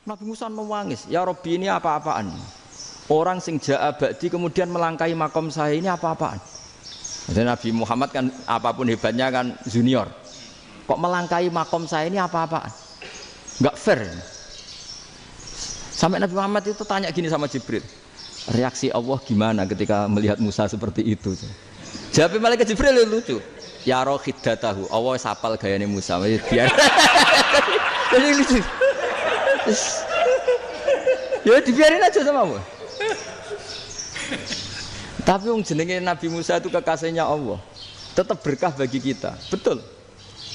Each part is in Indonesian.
Nabi Musa menangis, ya Robbi ini apa-apaan? Orang sing ja'a ba'di kemudian melangkahi makom saya ini apa-apaan? Jadi Nabi Muhammad kan apapun hebatnya kan junior. Kok melangkahi makom saya ini apa-apaan? Enggak fair. Sampai Nabi Muhammad itu tanya gini sama Jibril, reaksi Allah gimana ketika melihat Musa seperti itu? Jawab malaikat Jibril lucu. Ya roh khiddatahu, Allah sapal gayane Musa. Biar. Jadi lucu. Ya dibiarin aja sama Allah. Tapi yang jenenge Nabi Musa itu kekasihnya Allah. Tetap berkah bagi kita. Betul.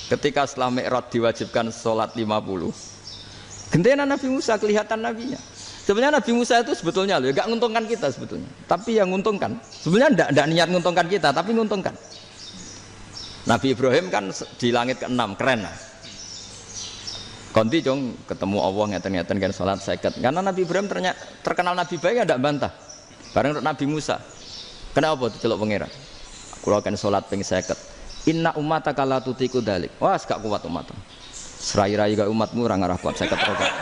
Ketika setelah Mi'raj diwajibkan sholat 50. Gentena Nabi Musa kelihatan nabinya. Sebenarnya Nabi Musa itu sebetulnya loh, enggak menguntungkan kita sebetulnya. Tapi yang menguntungkan, sebenarnya enggak niat menguntungkan kita, tapi menguntungkan. Nabi Ibrahim kan di langit ke-6, keren lah. Konti jong ketemu Allah ngeten-ngeten kan sholat seket. Karena Nabi Ibrahim terkenal Nabi baik ya enggak bantah. Bareng Nabi Musa. Kenapa diceluk pangeran? Kula kan sholat ping 50. Inna ummataka la tutiku dalik. Wah, gak kuat umatmu. Serai-rai gak umatmu ora ngarah kuat 50 rokaat.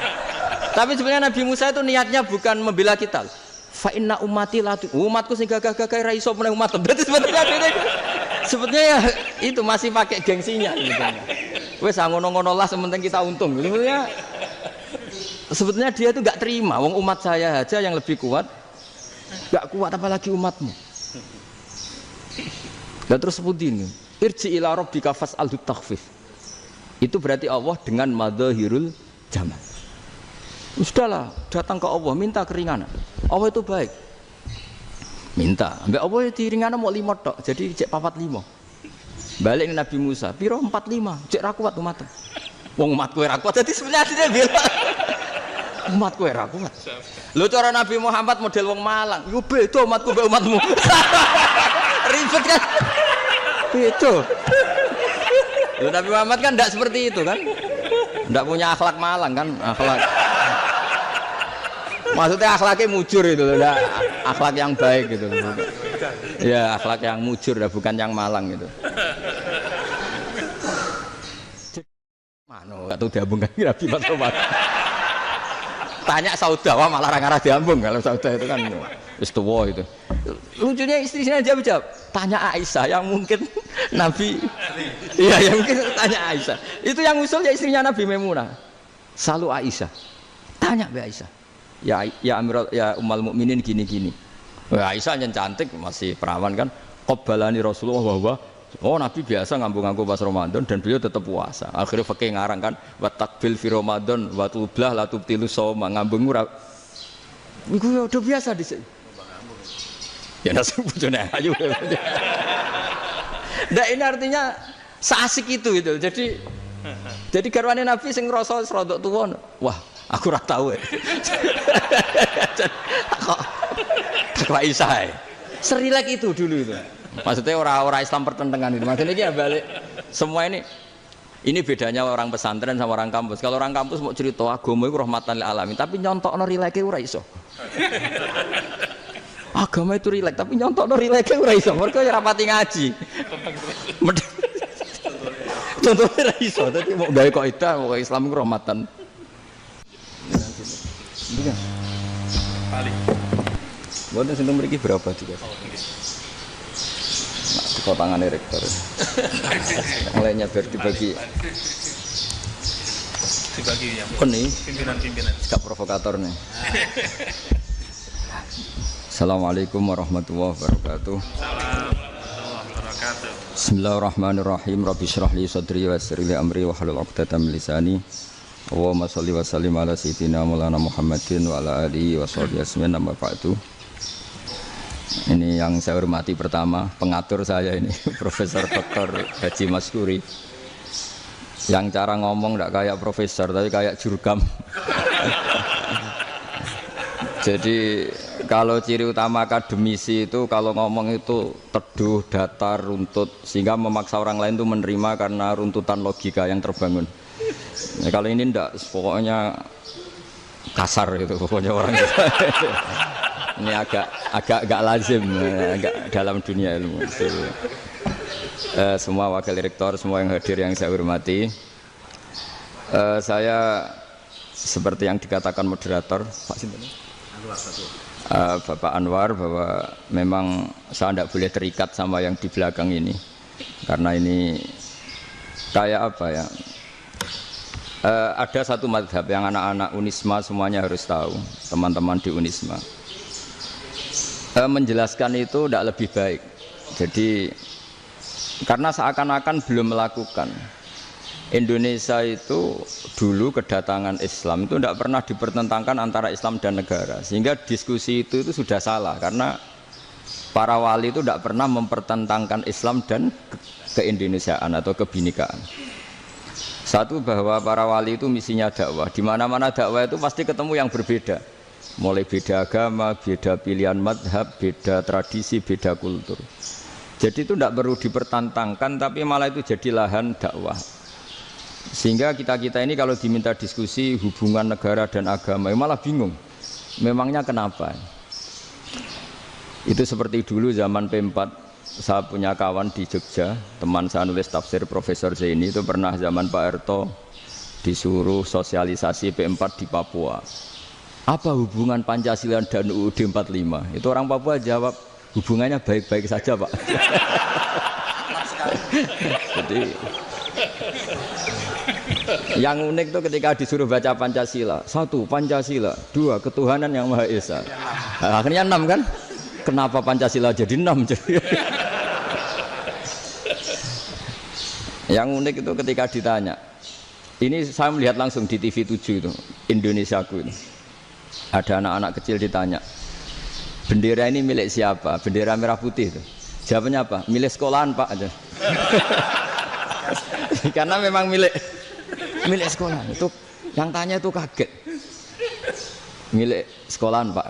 Tapi sebenarnya Nabi Musa itu niatnya bukan membela kita. Fa inna ummati la umatku sing gagah-gagah ra iso meneng umat. Berarti sebetulnya ya itu masih pakai gengsinya gitu. Wes ngono-ngono lah sementing kita untung. Sebetulnya dia itu enggak terima wong umat saya aja yang lebih kuat. Enggak kuat apalagi umatmu. Dan terus sebutin irji ila rabbika fas'alhu takhfif. Itu berarti Allah dengan madzahirul jamal. Sudahlah, datang ke Allah minta keringanan. Allah itu baik. Minta, ambek Allah itu ringanan mau 5 tok, jadi cek 45. Balik ke Nabi Musa, piro 45, cek ra kuat umat. Wong umatku ra kuat, jadi sebenarnya dia bilang umatku ra kuat. Lho cara Nabi Muhammad model wong Malang, yo beda umatku mbek umatmu. Ribet kan? Itu. Loh, Nabi Muhammad kan tidak seperti itu kan? Tidak punya akhlak Malang kan? Akhlak. Maksudnya akhlaknya mujur itu, tidak akhlak yang baik gitu. Ya akhlak yang mujur, bukan yang Malang gitu. Mano, atau diambung kan Nabi Muhammad. Tanya Sauda, wah malah orang arah diambung kalau Sauda itu kan istuwa itu. Lucunya istrinya jawab. Tanya Aisyah yang mungkin Nabi, iya yang mungkin tanya Aisyah. Itu yang usul ya istrinya Nabi Maimunah. Selalu Aisyah. Tanya Mbak Aisyah. Ya Amirul ya Ummul Mukminin gini. Aisyah yang cantik masih perawan kan. Qabbalani Rasulullah bahwa oh Nabi biasa ngambung-ngambung pas Ramadan dan beliau tetap puasa. Akhirnya fakih ngarang kan wa takbil fi Ramadan wa tublah la tubtilu shauma ngambung ora. Iku ya udah biasa di sini. Ya nasi bojone ayu. Ndak ini artinya seasik itu gitu. Jadi garwane Nabi sing ngrasa rodok tuwa. Wah, aku ora tahu. Kok Aisyah. Serilek itu dulu itu. Maksudnya orang Islam pertentangan itu. Maksudnya ini ya balik semua ini bedanya orang pesantren sama orang kampus. Kalau orang kampus mau cerita agama itu rahmatan lil alamin, tapi nyontokno rileke ora iso. Agama itu rilek, tapi nyontokno rileke ora iso. Mergo ya rapati ngaji. Contohnya ora iso, dadi mau gawe kaidah kok Islam itu rahmatan. Iya. Paling. Boten seneng mriki berapa juga? Potongan rektor. Yang lainnya biar dibagi ya. Pimpinan. Sikap provokator nih. Assalamualaikum warahmatullahi wabarakatuh. Bismillahirrahmanirrahim. Rabbi shrah li sadri wa yassir li amri wa hlul 'uqdatam min lisani. Allahumma shalli wa sallim ala sayyidina Maulana Muhammadin wa ala alihi wa sahbihi ajmain amma ba'du. Ini yang saya hormati pertama, pengatur saya ini, Profesor Dr. Haji Maskuri. Yang cara ngomong tidak kayak profesor, tapi kayak jurkam. Jadi kalau ciri utama akademisi itu kalau ngomong itu teduh, datar, runtut, sehingga memaksa orang lain itu menerima karena runtutan logika yang terbangun. Nah, kalau ini tidak, pokoknya kasar gitu, pokoknya orang itu. Ini agak lazim, agak dalam dunia ilmu. Semua wakil rektor, semua yang hadir yang saya hormati, saya seperti yang dikatakan moderator Pak Sinten, Bapak Anwar, bahwa memang saya tidak boleh terikat sama yang di belakang ini karena ini kayak apa ya, ada satu mazhab yang anak-anak Unisma semuanya harus tahu, teman-teman di Unisma menjelaskan itu tidak lebih baik. Jadi karena seakan-akan belum melakukan. Indonesia itu dulu kedatangan Islam itu tidak pernah dipertentangkan antara Islam dan negara, sehingga diskusi itu sudah salah karena para wali itu tidak pernah mempertentangkan Islam dan keindonesiaan atau kebinekaan. Satu, bahwa para wali itu misinya dakwah, di mana-mana dakwah itu pasti ketemu yang berbeda, mulai beda agama, beda pilihan madhab, beda tradisi, beda kultur. Jadi itu tidak perlu dipertentangkan, tapi malah itu jadi lahan dakwah. Sehingga kita-kita ini kalau diminta diskusi hubungan negara dan agama malah bingung, memangnya kenapa? Itu seperti dulu zaman P4, saya punya kawan di Jogja, teman saya nulis tafsir Profesor Zaini, itu pernah zaman Pak Erto disuruh sosialisasi P4 di Papua. Apa hubungan Pancasila dan UUD 45? Itu orang Papua jawab, hubungannya baik-baik saja Pak. Jadi yang unik itu ketika disuruh baca Pancasila, 1 Pancasila, 2 ketuhanan yang Maha Esa. Nah, akhirnya 6 kan? Kenapa Pancasila jadi 6? Yang unik itu ketika ditanya, ini saya melihat langsung di TV 7 itu, Indonesiaku itu. Ada anak-anak kecil ditanya, bendera ini milik siapa? Bendera merah putih itu. Jawabannya apa? Milik sekolahan Pak aja. Karena memang milik sekolah. Itu yang tanya itu kaget. Milik sekolahan Pak.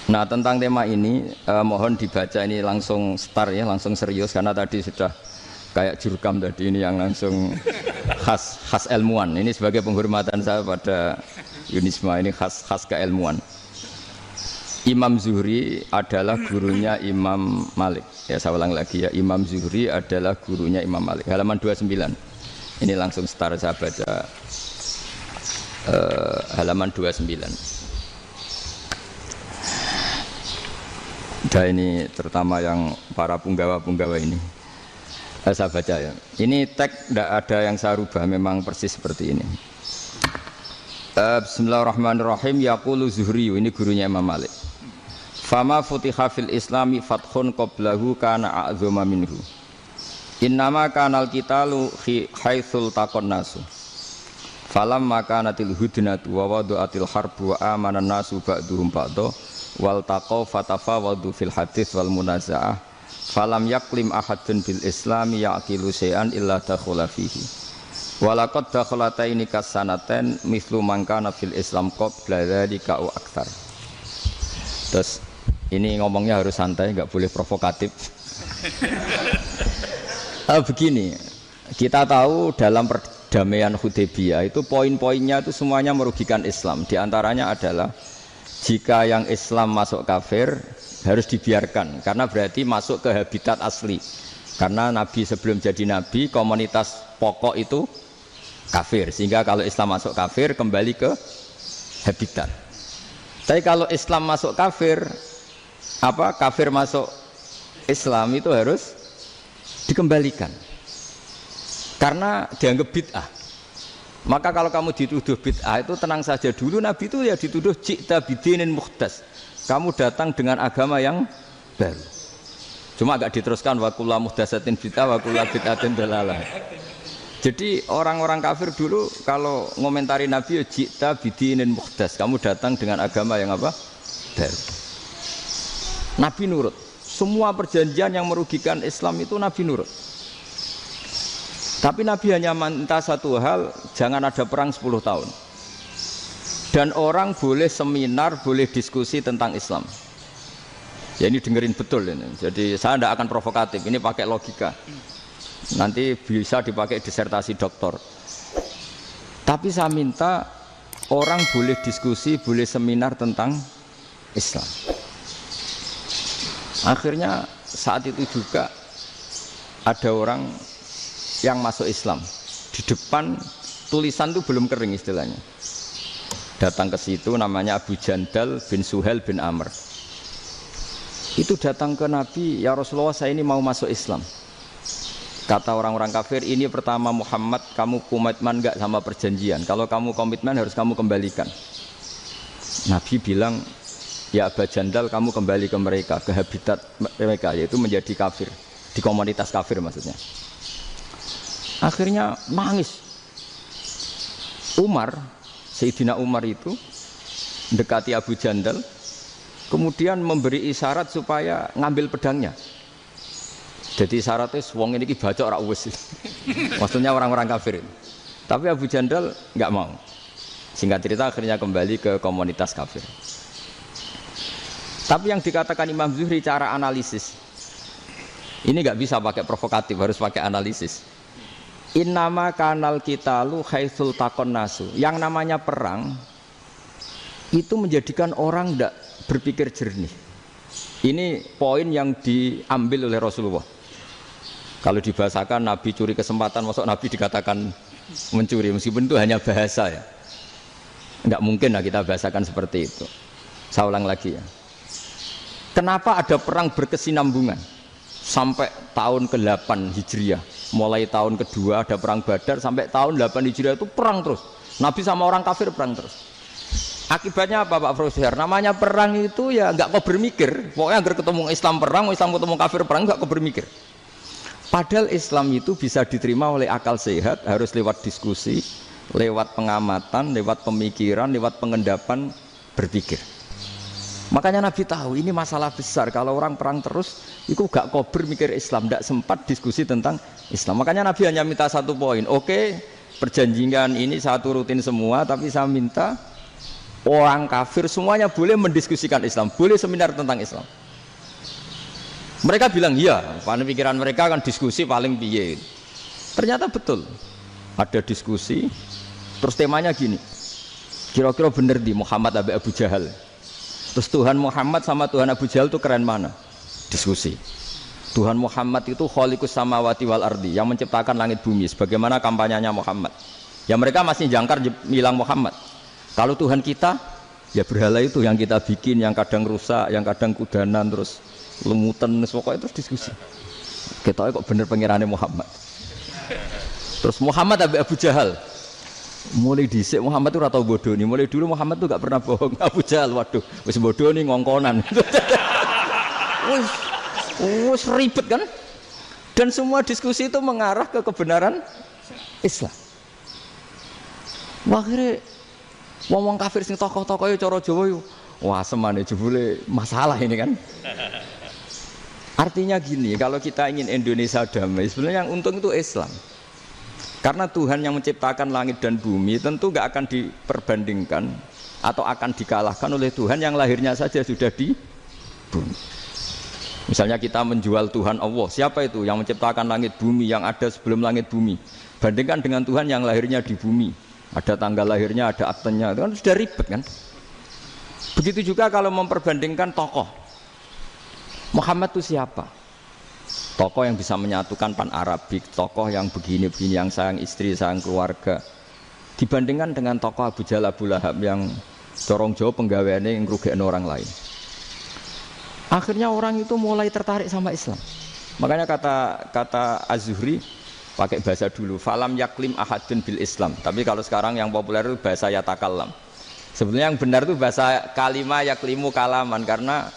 Nah, tentang tema ini mohon dibaca ini langsung start ya, langsung serius karena tadi sudah kayak jurkam tadi, ini yang langsung khas ilmuwan. Ini sebagai penghormatan saya pada Unisma, ini khas keilmuan. Imam Zuhri adalah gurunya Imam Malik. Ya, saya ulang lagi ya, Imam Zuhri adalah gurunya Imam Malik. Halaman 29. Ini langsung start saya baca halaman 29. Dan ini terutama yang para punggawa-punggawa ini. Saya baca ya. Ini teks tidak ada yang saya rubah, memang persis seperti ini. Bismillahirrahmanirrahim. Yaqulu Zuhri, ini gurunya Imam Malik. Fama futiha fil islami fathun qablahu kana a'zama minhu. Innama kanal qitalu haitsul taqon nasu. Falamma kanatil hudnatu wa wadu'atil harbu wa amana nasu ba'duhum ba'du wal taqaw fatafawadu fil hadits wal munaza'ah. Falam yaklim ahadun bil islami yaqilu syai'an illa dakhala fihi. Walaqad dakhalataini kasanaten mithlu man kana fil islam qabla dzalika wa aktsar. Terus ini ngomongnya harus santai, nggak boleh provokatif. Begini, kita tahu dalam perdamaian Hudaybiyah itu poin-poinnya itu semuanya merugikan Islam. Di antaranya adalah jika yang Islam masuk kafir harus dibiarkan, karena berarti masuk ke habitat asli. Karena Nabi sebelum jadi Nabi, komunitas pokok itu kafir, sehingga kalau Islam masuk kafir kembali ke habitat. Tapi kalau Islam masuk kafir, kafir masuk Islam itu harus dikembalikan karena dianggap bid'ah. Maka kalau kamu dituduh bid'ah itu tenang saja dulu, Nabi itu ya dituduh ji'ta bidinin muhdas, kamu datang dengan agama yang baru. Cuma agak diteruskan wa kullu muhdasatin bid'ah wa kullu bid'atin dalalah. Jadi orang-orang kafir dulu kalau ngomentari Nabi ya ji'ta bidinin muhdas, kamu datang dengan agama yang apa? Baru. Nabi nurut. Semua perjanjian yang merugikan Islam itu Nabi nurut. Tapi Nabi hanya minta satu hal, jangan ada perang 10 tahun. Dan orang boleh seminar, boleh diskusi tentang Islam. Ya ini dengerin betul ini. Jadi saya tidak akan provokatif, ini pakai logika. Nanti bisa dipakai disertasi doktor. Tapi saya minta orang boleh diskusi, boleh seminar tentang Islam. Akhirnya saat itu juga ada orang yang masuk Islam di depan tulisan itu belum kering istilahnya. Datang ke situ namanya Abu Jandal bin Suhail bin Amr. Itu datang ke Nabi, ya Rasulullah saya ini mau masuk Islam. Kata orang-orang kafir, ini pertama Muhammad, kamu komitmen enggak sama perjanjian? Kalau kamu komitmen harus kamu kembalikan. Nabi bilang, ya Abu Jandal kamu kembali ke mereka, ke habitat mereka, yaitu menjadi kafir, di komunitas kafir maksudnya. Akhirnya nangis. Umar, Sayyidina Umar itu mendekati Abu Jandal, kemudian memberi isyarat supaya ngambil pedangnya. Jadi isyaratnya wong ini baca ora wis. Maksudnya orang-orang kafir. Tapi Abu Jandal nggak mau. Singkat cerita akhirnya kembali ke komunitas kafir. Tapi yang dikatakan Imam Zuhri cara analisis ini nggak bisa pakai provokatif, harus pakai analisis. Innama kanal qitalu haitsul taqon nasu. Yang namanya perang itu menjadikan orang tidak berpikir jernih. Ini poin yang diambil oleh Rasulullah. Kalau dibahasakan Nabi curi kesempatan, masuk Nabi dikatakan mencuri, meskipun itu hanya bahasa ya. Enggak mungkin lah kita bahasakan seperti itu. Saya ulang lagi ya. Kenapa ada perang berkesinambungan sampai tahun ke-8 Hijriah? Mulai tahun kedua ada perang Badar sampai tahun 8 Hijriah itu perang terus. Nabi sama orang kafir perang terus. Akibatnya apa Pak Profesor? Namanya perang itu ya enggak kau bermikir. Pokoknya agar ketemu Islam perang, Islam ketemu kafir perang enggak kau bermikir. Padahal Islam itu bisa diterima oleh akal sehat, harus lewat diskusi, lewat pengamatan, lewat pemikiran, lewat pengendapan berpikir. Makanya Nabi tahu ini masalah besar. Kalau orang perang terus, itu gak kober mikir Islam, tidak sempat diskusi tentang Islam. Makanya Nabi hanya minta satu poin. Oke, perjanjian ini saya turutin semua, tapi saya minta orang kafir semuanya boleh mendiskusikan Islam, boleh seminar tentang Islam. Mereka bilang iya, pada pikiran mereka kan diskusi paling piye. Ternyata betul, ada diskusi. Terus temanya gini, kira-kira bener di Muhammad Abu Jahal. Terus Tuhan Muhammad sama Tuhan Abu Jahal itu keren mana? Diskusi. Tuhan Muhammad itu khaliqus samawati wal ardi, yang menciptakan langit bumi. Sebagaimana kampanyenya Muhammad. Ya mereka masih jangkar bilang Muhammad. Kalau Tuhan kita, ya berhala itu yang kita bikin, yang kadang rusak, yang kadang kudanan, terus lumutan, pokoknya terus diskusi. Kita kok bener pengirannya Muhammad. Terus Muhammad Abu Jahal. Mulai dhisik Muhammad itu ratau bodoh nih. Mulai dulu Muhammad itu gak pernah bohong. Abu Jahal, waduh, wis bodoh nih ngongkonan. Wis ribet kan? Dan semua diskusi itu mengarah ke kebenaran Islam. Akhirnya ngomong kafir sing tokoh-tokoh cara Jawa yo. Wah, semane jebule masalah ini kan. Artinya gini, kalau kita ingin Indonesia damai, sebenarnya yang untung itu Islam. Karena Tuhan yang menciptakan langit dan bumi tentu gak akan diperbandingkan atau akan dikalahkan oleh Tuhan yang lahirnya saja sudah di bumi. Misalnya kita menjual Tuhan Allah, siapa itu yang menciptakan langit bumi, yang ada sebelum langit bumi? Bandingkan dengan Tuhan yang lahirnya di bumi, ada tanggal lahirnya, ada aktenya, itu kan sudah ribet kan? Begitu juga kalau memperbandingkan tokoh. Muhammad itu siapa? Tokoh yang bisa menyatukan pan-Arabik, tokoh yang begini-begini, yang sayang istri, sayang keluarga. Dibandingkan dengan tokoh Abu Jahal, Abu Lahab yang dorong jauh penggaweannya yang ngerugikan orang lain. Akhirnya orang itu mulai tertarik sama Islam. Makanya kata Az-Zuhri pakai bahasa dulu, falam yaklim ahadun bil Islam. Tapi kalau sekarang yang populer itu bahasa yatakallam. Sebenarnya yang benar itu bahasa kalimah yaklimu kalaman, karena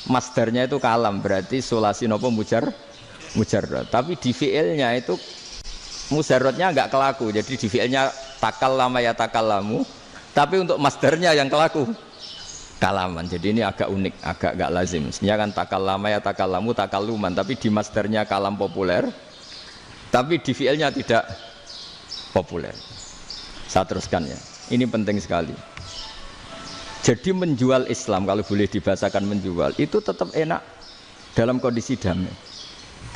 masdarnya itu kalam, berarti sulasi nopo mujarrad. Tapi di fiilnya itu mujarradnya enggak kelaku. Jadi di fiilnya takallama ya takallamu, tapi untuk masdarnya yang kelaku kalaman. Jadi ini agak unik, agak enggak lazim. Sebenarnya kan takallama ya takallamu takalluman, tapi di masdarnya kalam populer, tapi di fiilnya tidak populer. Saya teruskan ya. Ini penting sekali. Jadi menjual Islam, kalau boleh dibahasakan menjual, itu tetap enak dalam kondisi damai.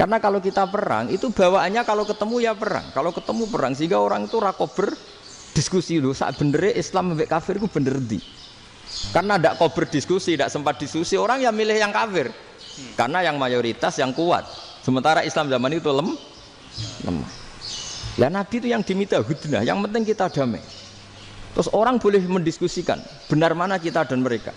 Karena kalau kita perang, itu bawaannya kalau ketemu ya perang. Kalau ketemu perang, sehingga orang itu rakober diskusi dulu. Saat benernya Islam sampai kafir itu bener di. Karena tidak kober diskusi, tidak sempat diskusi, orang yang milih yang kafir. Karena yang mayoritas yang kuat. Sementara Islam zaman itu lemah. Lah Nabi itu yang diminta hudnah, yang penting kita damai. Terus orang boleh mendiskusikan benar mana kita dan mereka.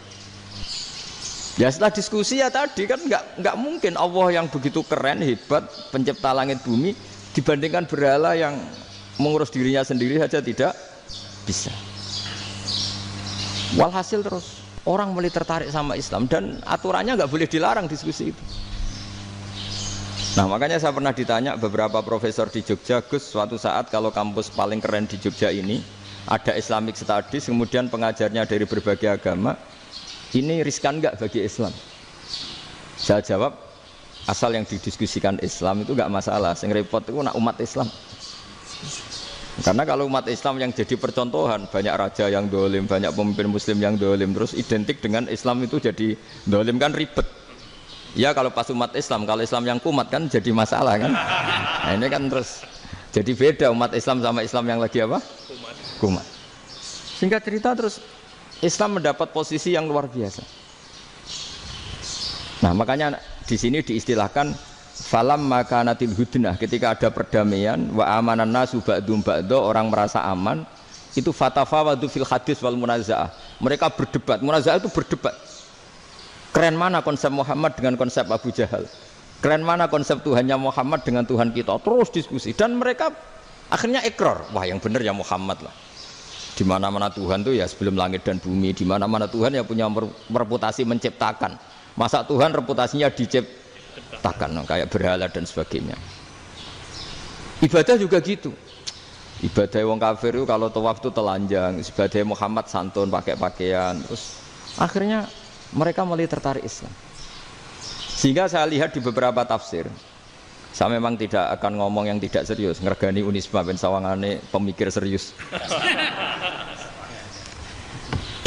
Ya setelah diskusi ya tadi kan nggak mungkin Allah yang begitu keren hebat pencipta langit bumi dibandingkan berhala yang mengurus dirinya sendiri saja tidak bisa. Walhasil terus orang mulai tertarik sama Islam dan aturannya nggak boleh dilarang diskusi itu. Nah makanya saya pernah ditanya beberapa profesor di Jogja, Gus suatu saat kalau kampus paling keren di Jogja ini ada Islamic Studies kemudian pengajarnya dari berbagai agama, ini riskan nggak bagi Islam? Saya jawab asal yang didiskusikan Islam itu nggak masalah, yang repot itu nak umat Islam. Karena kalau umat Islam yang jadi percontohan, banyak raja yang dolim, banyak pemimpin muslim yang dolim, terus identik dengan Islam itu jadi dolim kan ribet. Ya kalau pas umat Islam, kalau Islam yang kumat kan jadi masalah kan. Nah ini kan terus jadi beda umat Islam sama Islam yang lagi apa? Kumat. Singkat cerita terus Islam mendapat posisi yang luar biasa. Nah makanya di sini diistilahkan falam makanatil hudnah, ketika ada perdamaian wa amanan nasu ba'dum ba'do, orang merasa aman, itu fatafawadu fil hadis wal munazaah. Mereka berdebat, munazaah itu berdebat. Keren mana konsep Muhammad dengan konsep Abu Jahal? Keren mana konsep Tuhannya Muhammad dengan Tuhan kita? Terus diskusi dan mereka akhirnya ikrar, wah yang benar ya Muhammad lah. Di mana-mana Tuhan tuh ya sebelum langit dan bumi, di mana-mana Tuhan ya punya reputasi menciptakan. Masa Tuhan reputasinya diciptakan kayak berhala dan sebagainya. Ibadah juga gitu. Ibadah wong kafir itu kalau tawaf itu telanjang, ibadah Muhammad santun pakai pakaian. Terus akhirnya mereka mulai tertarik Islam. Sehingga saya lihat di beberapa tafsir, saya memang tidak akan ngomong yang tidak serius, ngergani Unisba ben sawangane pemikir serius.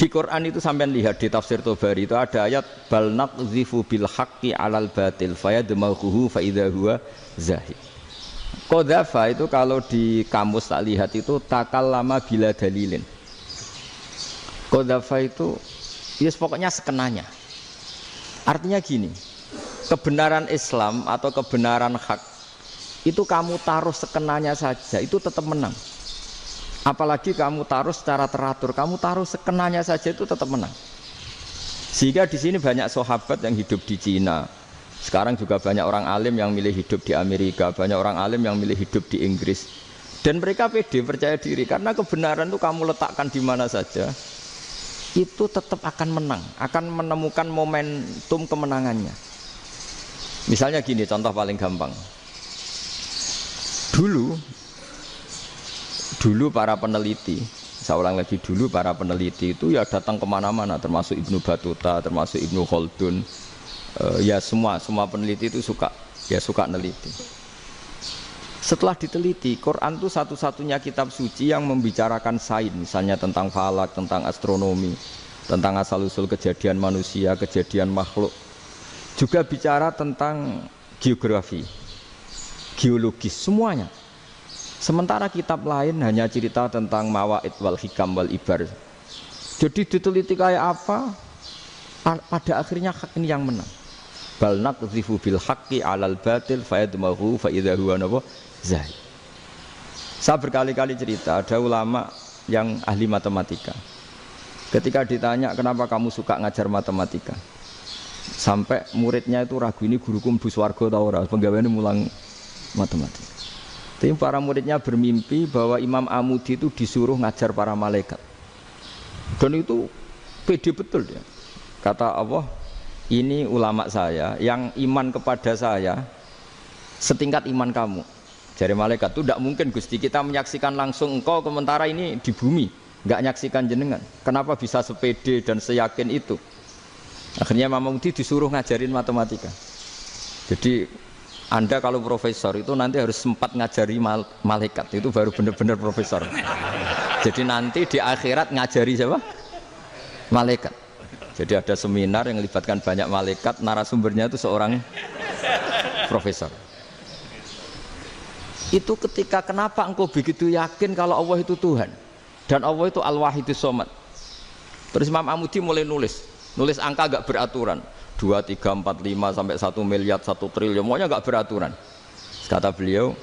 Di Quran itu sampean lihat di tafsir Tobari itu ada ayat bal naqzifu bil haqqi 'alal batil fayadmaghuhu fa idza huwa zahid. Qadzafa itu kalau di kamus tak lihat itu takallama bila dalilin. Qadzafa itu ya pokoknya sekenanya. Artinya gini, kebenaran Islam atau kebenaran hak itu kamu taruh sekenanya saja itu tetap menang. Apalagi kamu taruh secara teratur, kamu taruh sekenanya saja itu tetap menang. Sehingga di sini banyak sahabat yang hidup di Cina. Sekarang juga banyak orang alim yang milih hidup di Amerika, banyak orang alim yang milih hidup di Inggris. Dan mereka pede, percaya diri karena kebenaran itu kamu letakkan di mana saja, itu tetap akan menang, akan menemukan momentum kemenangannya. Misalnya gini, contoh paling gampang. Dulu para peneliti, saya ulang lagi, dulu para peneliti itu ya datang kemana-mana, termasuk Ibnu Battuta, termasuk Ibnu Khaldun, ya semua peneliti itu suka neliti. Setelah diteliti, Quran itu satu-satunya kitab suci yang membicarakan sains, misalnya tentang falak, tentang astronomi, tentang asal-usul kejadian manusia, kejadian makhluk. Juga bicara tentang geografi, geologis, semuanya. Sementara kitab lain hanya cerita tentang mawaid wal hikam wal ibar. Jadi diteliti kayak apa, pada akhirnya hak ini yang menang. Bal naqdhifu bil haqqi 'alal batil fayadmaghu fa idza huwa zahid. Saya berkali-kali cerita, ada ulama yang ahli matematika. Ketika ditanya kenapa kamu suka ngajar matematika, sampai muridnya itu ragu, ini guruku mlebu swarga ta ora, penggaweane mulang matematika. Tapi para muridnya bermimpi bahwa Imam Amudi itu disuruh ngajar para malaikat. Dan itu pede betul dia. Kata Allah, ini ulama saya yang iman kepada saya setingkat iman kamu. Jadi malaikat itu tidak mungkin Gusti, kita menyaksikan langsung engkau sementara ini di bumi, nggak nyaksikan jenengan. Kenapa bisa sepede dan seyakin itu? Akhirnya Imam Amudi disuruh ngajarin matematika. Jadi Anda kalau profesor itu nanti harus sempat ngajari malaikat, itu baru benar-benar profesor. Jadi nanti di akhirat ngajari siapa? Malaikat. Jadi ada seminar yang melibatkan banyak malaikat, narasumbernya itu seorang profesor. Itu ketika kenapa engkau begitu yakin kalau Allah itu Tuhan dan Allah itu Al-Wahidus Shomad. Terus Imam Amudi mulai nulis angka gak beraturan. 2, 3, 4, 5 sampai 1 miliar, 1 triliun, semuanya enggak beraturan. Kata beliau,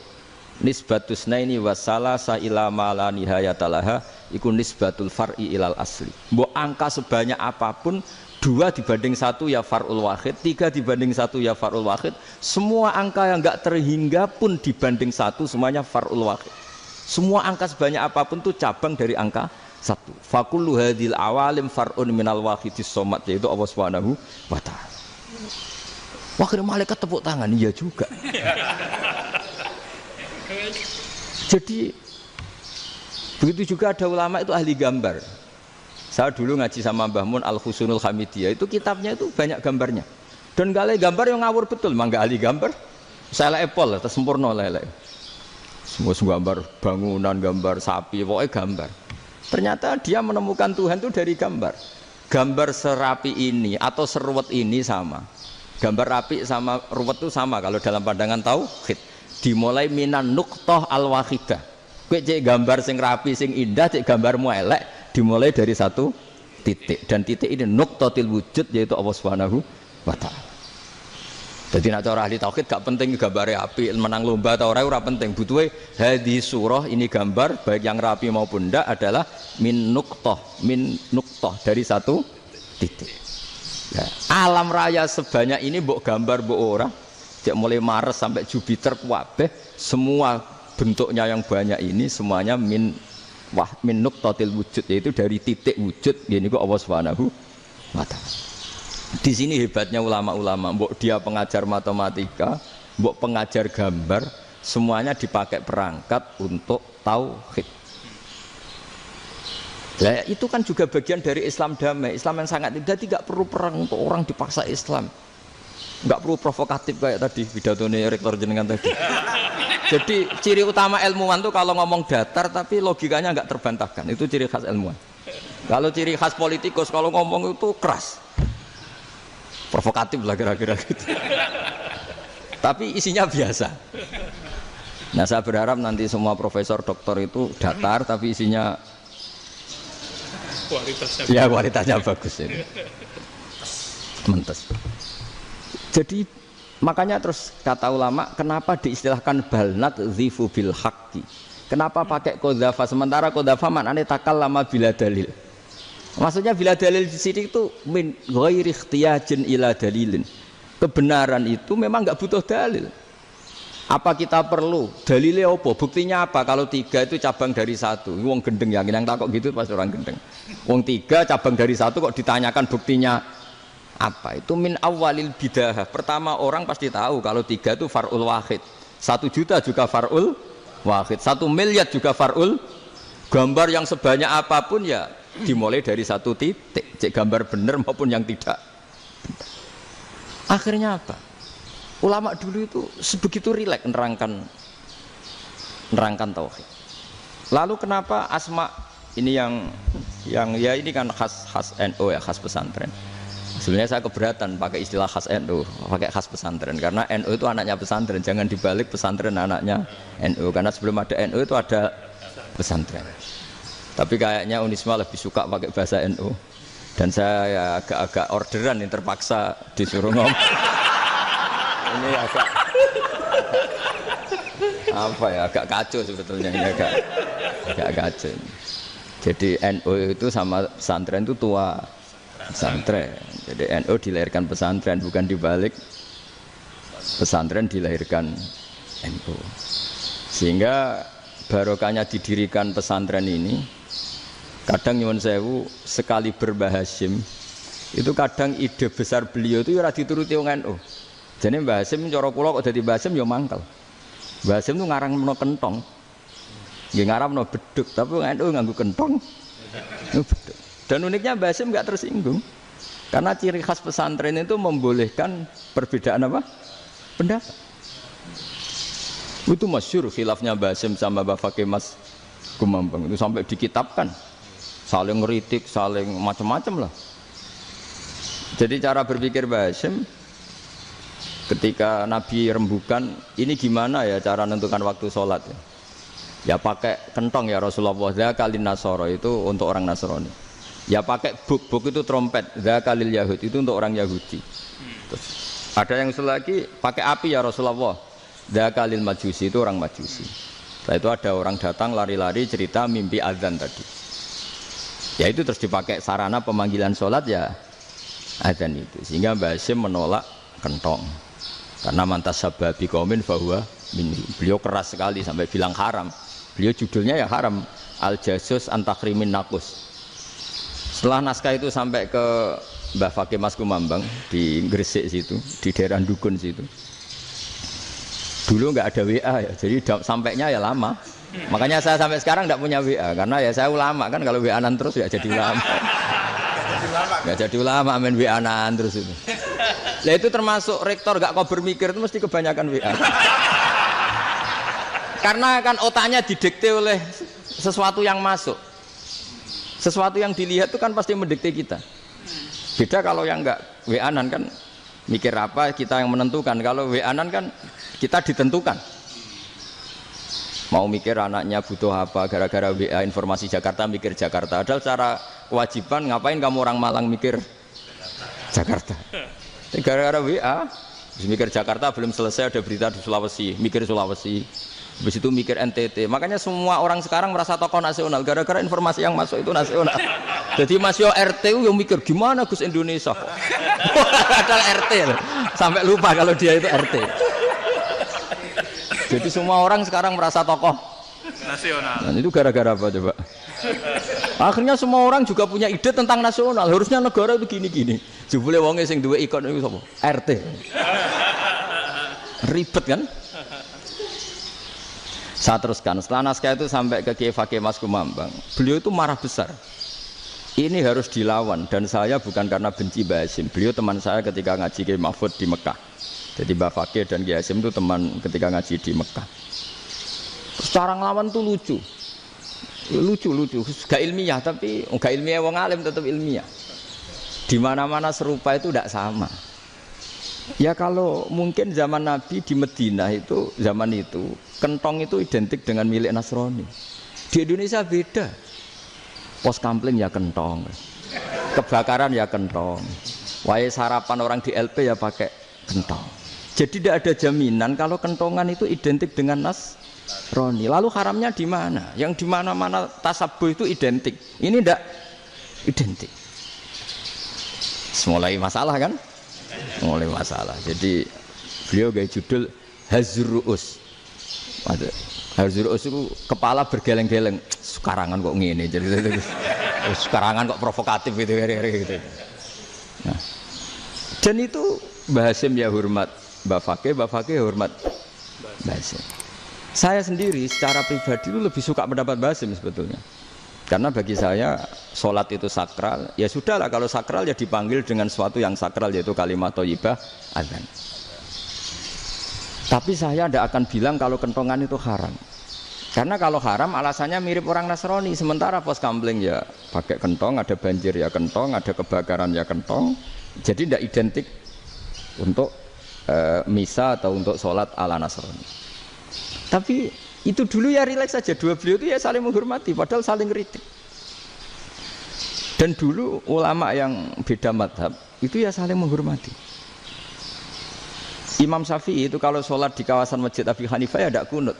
nisbatus naini wasalasa ila ma la nihayatalaha iku nisbatul far'i ilal asli. Mbok angka sebanyak apapun, 2 dibanding 1 ya far'ul wahid, 3 dibanding 1 ya far'ul wahid, semua angka yang enggak terhingga pun dibanding 1 semuanya far'ul wahid. Semua angka sebanyak apapun itu cabang dari angka 1. Fakullu hadhil awalim far'un minal wahidis somad, yaitu Allah Subhanahu wa ta'ala. Wakil malaikat tepuk tangan, iya juga. Jadi begitu juga ada ulama itu ahli gambar. Saya dulu ngaji sama Mbah Mun Al-Husunul Hamidiyah, itu kitabnya itu banyak gambarnya. Dan gale gambar yang ngawur betul, mangga ahli gambar. Saya epol, terus sempurna lele. Semua gambar bangunan, gambar sapi, pokoknya gambar. Ternyata dia menemukan Tuhan itu dari gambar. Gambar serapi ini atau seruwet ini sama. Gambar rapi sama ruwet itu sama kalau dalam pandangan tauhid. Dimulai minan nuqtah al-wahidah. Kowe cek gambar sing rapi, sing indah, cek gambarmu elek, dimulai dari 1 titik. Dan titik ini nuqtatil wujud, yaitu Allah Subhanahu wa ta'ala. Jadi nak cara ahli tauhid gak penting gambare api, menang lomba atau ora penting. Butuhe hadis surah ini gambar baik yang rapi maupun ndak adalah min nuqtah dari 1 titik. Ya, alam raya sebanyak ini mbok gambar mbok ora, cek mulai Mars sampai Jupiter kabeh semua bentuknya yang banyak ini semuanya min nuqtatil wujud, yaitu dari titik wujud. Ini kok Allah Subhanahu wa ta'ala. Di sini hebatnya ulama-ulama, mbok dia pengajar matematika, mbok pengajar gambar, semuanya dipakai perangkat untuk tauhid. Nah, itu kan juga bagian dari Islam damai, Islam yang sangat tidak perlu perang untuk orang dipaksa Islam. Enggak perlu provokatif kayak tadi pidatonya rektor jenengan tadi. Jadi ciri utama ilmuwan tuh kalau ngomong datar tapi logikanya enggak terbantahkan. Itu ciri khas ilmuwan. Kalau ciri khas politikus kalau ngomong itu keras. Provokatif lah kira-kira gitu. Tapi isinya biasa. Nah, saya berharap nanti semua profesor doktor itu datar tapi isinya kualitasnya bagus ini. Mentes. Jadi makanya terus kata ulama, kenapa diistilahkan balnat zifu bil haqqi? Kenapa pakai qadzafa sementara qadzafa maknane takallama bila dalil? Maksudnya bila dalil di sini itu min ghairi ikhtiyajin ila dalilin. Kebenaran itu memang enggak butuh dalil. Apa kita perlu dalilnya apa? Buktinya apa? Kalau 3 itu cabang dari 1. Wong gendeng yang takok gitu pas orang gendeng. Wong 3 cabang dari 1 kok ditanyakan buktinya apa? Itu min awalil bidah. Pertama orang pasti tahu kalau 3 itu far'ul wahid. 1 juta juga far'ul wahid. 1 miliar juga far'ul. Gambar yang sebanyak apapun ya dimulai dari 1 titik. Cek gambar benar maupun yang tidak. Akhirnya apa? Ulama dulu itu sebegitu rileks nerangkan tauhid. Lalu kenapa asma ini yang ya ini kan khas NU ya, khas pesantren. Sebenarnya saya keberatan pakai istilah khas NU, pakai khas pesantren karena NU itu anaknya pesantren, jangan dibalik pesantren anaknya NU karena sebelum ada NU itu ada pesantren. Tapi kayaknya Unisma lebih suka pakai bahasa NU dan saya ya agak-agak orderan yang terpaksa disuruh ngomong. Ini agak apa ya, agak kacau sebetulnya ini agak kacau. Jadi NU itu sama pesantren itu tua pesantren. Jadi NU dilahirkan pesantren, bukan dibalik pesantren dilahirkan NU. Sehingga barokahnya didirikan pesantren ini. Kadang nyuwun sewu sekali Mbah Hasyim itu kadang ide besar beliau itu ora dituruti wong NU. Jadi Mbah Hasyim cara kula kok dadi Mbah Hasyim ya mangkel. Mbah Hasyim itu ngarangno kentong. Nggih ngaramno beduk, tapi NU nganggo kentong. Beduk. Dan uniknya Mbah Hasyim enggak tersinggung. Karena ciri khas pesantren itu membolehkan perbedaan apa? Pendapat. Itu masyhur khilafnya Mbah Hasyim sama Mbah Fakih Mas Kumambang itu sampai dikitabkan. Saling ngeritik, saling macam-macam lah. Jadi cara berpikir Mbah Hasyim ketika Nabi rembukan, ini gimana ya cara menentukan waktu sholat ya? Ya pakai kentong ya Rasulullah, zakalin nasoro itu untuk orang Nasrani. Ya pakai buk itu trompet, zakalil Yahud itu untuk orang Yahudi. Terus, ada yang usul lagi pakai api ya Rasulullah. Dzakalil majusi itu orang majusi. Setelah itu ada orang datang lari-lari cerita mimpi azan tadi. Ya itu terus dipakai sarana pemanggilan sholat ya azan itu. Sehingga Mbah Hasyim menolak kentong. Karena mantas sababi qaumin fahuwa minhu. Beliau keras sekali sampai bilang haram. Beliau judulnya ya haram. Al-Jasus Antakrimin Nakus. Setelah naskah itu sampai ke Mbah Fakih Mas Kumambang di Gresik situ, di daerah Dukun situ. Dulu nggak ada WA ya, jadi sampainya ya lama. Makanya saya sampai sekarang nggak punya WA karena ya saya ulama kan, kalau WA-an terus ya jadi ulama. Nggak jadi ulama main WA-an terus itu. Lah itu termasuk rektor nggak kau bermikir itu mesti kebanyakan WA. Karena kan otaknya didikte oleh sesuatu yang masuk. Sesuatu yang dilihat itu kan pasti mendikte kita. Beda kalau yang enggak WA-an kan mikir apa kita yang menentukan. Kalau WA-an kan kita ditentukan. Mau mikir anaknya butuh apa gara-gara WA informasi Jakarta mikir Jakarta. Padahal secara kewajiban ngapain kamu orang Malang mikir Jakarta. Gara-gara WA mikir Jakarta belum selesai ada berita di Sulawesi, mikir Sulawesi. Habis itu mikir NTT. Makanya semua orang sekarang merasa tokoh nasional gara-gara informasi yang masuk itu nasional. Jadi Mas Yo RT yang mikir gimana Gus Indonesia. Padahal RT sampai lupa kalau dia itu RT. Jadi semua orang sekarang merasa tokoh nasional. Dan itu gara-gara apa coba? Akhirnya semua orang juga punya ide tentang nasional. Harusnya negara itu gini-gini. Jebule wonge sing duwe ikon itu sapa? RT. Ribet kan? Saya teruskan, setelah naskah itu sampai ke Kiai Fakih Mas Kumambang, beliau itu marah besar. Ini harus dilawan dan saya bukan karena benci Mbah Hasyim. Beliau teman saya ketika ngaji Kiai Mahfud di Mekah. Jadi Mbah Fakih dan Kiai Hasyim itu teman ketika ngaji di Mekah. Secara ngelawan tuh lucu. Lucu, gak ilmiah tapi gak ilmiah wong alim tetap ilmiah. Di mana-mana serupa itu tidak sama. Ya kalau mungkin zaman Nabi di Medina itu zaman itu kentong itu identik dengan milik Nasrani. Di Indonesia beda. Pos kampling ya kentong, kebakaran ya kentong, wae sarapan orang di LP ya pakai kentong. Jadi tidak ada jaminan kalau kentongan itu identik dengan Nasrani. Lalu haramnya di mana? Yang di mana-mana tasabuh itu identik. Ini tidak identik. Mulai masalah kan? Mulai masalah. Jadi beliau gaya judul Hazruus. Hazruus itu kepala bergeleng-geleng. Sekarangan kok ngene jadi sekarangan kok provokatif gitu. Nah. Dan itu Mbah Hasyim ya hormat Mbah Fakih hormat Mbah Hasyim. Saya sendiri secara pribadi itu lebih suka pendapat Mbah Hasyim sebetulnya. Karena bagi saya sholat itu sakral, ya sudahlah kalau sakral ya dipanggil dengan sesuatu yang sakral yaitu kalimat thayyibah azan. Tapi saya tidak akan bilang kalau kentongan itu haram. Karena kalau haram alasannya mirip orang Nasrani. Sementara pos kampling ya pakai kentong, ada banjir ya kentong, ada kebakaran ya kentong. Jadi tidak identik untuk misa atau untuk sholat ala Nasrani. Tapi itu dulu ya rileks saja, dua beliau itu ya saling menghormati, padahal saling kritik. Dan dulu ulama yang beda madhab itu ya saling menghormati. Imam Syafi'i itu kalau sholat di kawasan Masjid Abi Hanifah ya tidak kunut.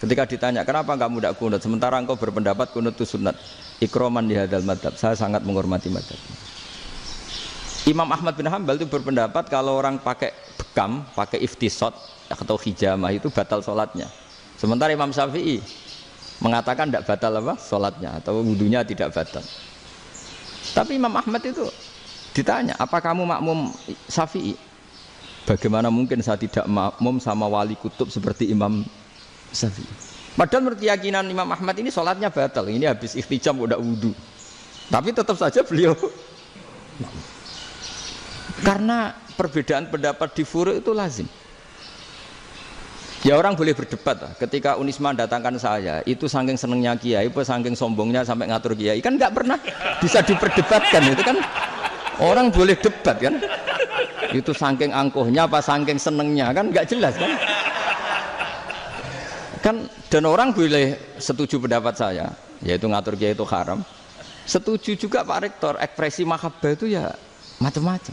Ketika ditanya kenapa kamu tidak kunut, sementara engkau berpendapat kunut itu sunat. Ikroman di hadal madhab, saya sangat menghormati madhab. Imam Ahmad bin Hanbal itu berpendapat kalau orang pakai bekam, pakai iftisot atau hijamah itu batal sholatnya. Sementara Imam Syafi'i mengatakan tidak batal apa sholatnya atau wudunya tidak batal. Tapi Imam Ahmad itu ditanya, apa kamu makmum Syafi'i? Bagaimana mungkin saya tidak makmum sama wali kutub seperti Imam Syafi'i? Padahal menurut keyakinan Imam Ahmad ini sholatnya batal. Ini habis ikhtijam udah wudu. Tapi tetap saja beliau karena perbedaan pendapat di furu' itu lazim. Ya orang boleh berdebat lah. Ketika Unisma datangkan saya, itu saking senengnya kiai, saking sombongnya sampai ngatur kiai, kan nggak pernah bisa diperdebatkan. Itu kan orang boleh debat kan? Itu saking angkuhnya apa saking senengnya kan nggak jelas kan? Kan dan orang boleh setuju pendapat saya, yaitu ngatur kiai itu haram. Setuju juga Pak Rektor, ekspresi mahabbah itu ya macam-macam.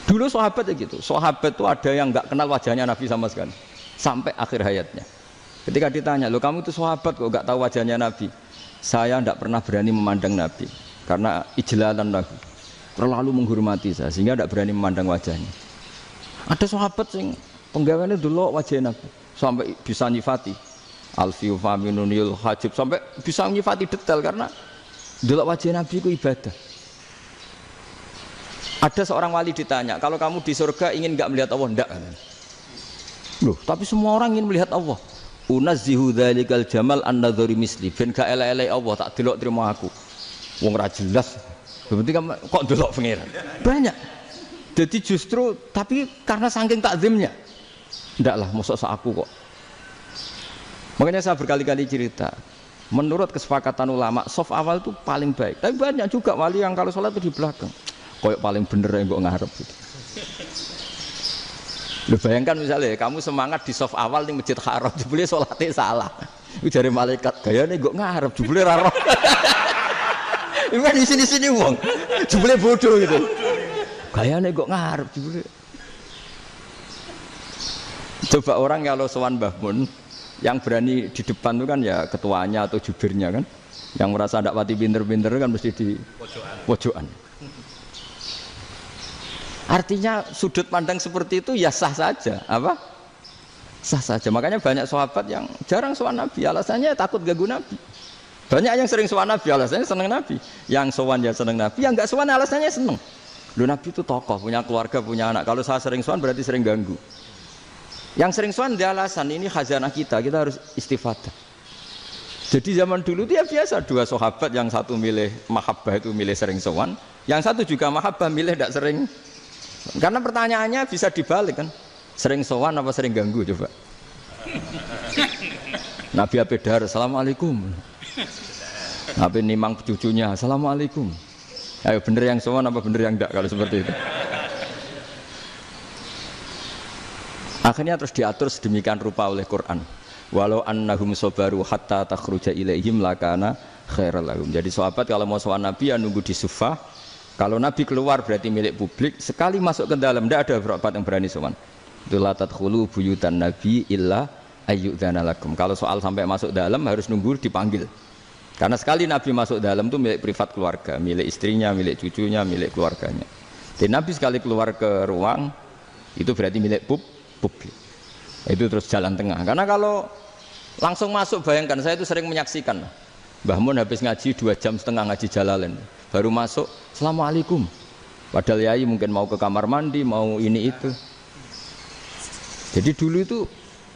Dulu sahabat ya gitu. Sahabat itu ada yang nggak kenal wajahnya Nabi sama sekali sampai akhir hayatnya. Ketika ditanya, "Loh kamu itu sahabat kok nggak tahu wajahnya Nabi?" "Saya tidak pernah berani memandang Nabi karena ijlalan Nabi. Terlalu menghormati saya sehingga tidak berani memandang wajahnya." Ada sahabat yang penggaweannya dulu wajah Nabi sampai bisa nyifati alfiu faminunil hajib, sampai bisa nyifati detail karena dulu wajah Nabi itu ibadah. Ada seorang wali ditanya, "Kalau kamu di surga ingin enggak melihat Allah?" "Enggak." Loh, tapi semua orang ingin melihat Allah. "Unazzihu dzalikal jamal an-nadhari misli." Ben gak elek-elek Allah tak delok terima aku. Wong ora jelas. Berarti kok delok pangeran. Banyak. Jadi justru tapi karena saking takzimnya. Enggak lah, mosok sak aku kok. Makanya saya berkali-kali cerita, menurut kesepakatan ulama, soft awal itu paling baik. Tapi banyak juga wali yang kalau sholat itu di belakang. Koyok paling bener yang gue ngarep gitu. Lu bayangkan misalnya kamu semangat di soft awal di Masjid Haram, jebule sholatnya salah. Itu dari malaikat, gayane gue ngarep, jebule raro. Itu kan di sini-sini wong, jebule bodoh gitu. Gayane gue ngarep, jebule. Coba orang kalau sowan Mbah Mun, yang berani di depan itu kan ya ketuanya atau jubirnya kan, yang merasa tidak pati pinter-pinter kan mesti di pojokan. Artinya sudut pandang seperti itu ya sah saja, apa? Sah saja. Makanya banyak sahabat yang jarang sowan Nabi, alasannya takut ganggu Nabi. Banyak yang sering sowan Nabi, alasannya seneng Nabi. Yang sowan ya seneng Nabi, yang enggak sowan alasannya seneng. Loh, Nabi itu tokoh, punya keluarga, punya anak. Kalau saya sering sowan berarti sering ganggu. Yang sering sowan dia alasan ini khazanah kita harus istifadah. Jadi zaman dulu dia biasa, dua sahabat, yang satu milih mahabbah itu milih sering sowan, yang satu juga mahabbah milih tidak sering. Karena pertanyaannya bisa dibalik kan, sering sowan apa sering ganggu coba. Nabi Abedar, "Assalamualaikum." Nabi nimang cucunya, "Assalamualaikum." Ayo bener yang sowan apa bener yang enggak kalau seperti itu. Akhirnya terus diatur sedemikian rupa oleh Quran. Walau annahum sabaru hatta takhruja ilaihim lakana khairal lahum. Jadi sahabat kalau mau sowan Nabi ya nunggu di sufah. Kalau Nabi keluar berarti milik publik. Sekali masuk ke dalam tidak ada sahabat yang berani sowan. La tadkhulu buyutan Nabi illa ayyudzana lakum. Kalau soal sampai masuk dalam harus nunggu dipanggil. Karena sekali Nabi masuk dalam itu milik privat keluarga, milik istrinya, milik cucunya, milik keluarganya. Jadi Nabi sekali keluar ke ruang itu berarti milik publik. Itu terus jalan tengah. Karena kalau langsung masuk, bayangkan saya itu sering menyaksikan. Mbah Mun habis ngaji 2,5 jam ngaji Jalalain, baru masuk, "Assalamualaikum." Padahal yai mungkin mau ke kamar mandi, mau ini itu. Jadi dulu itu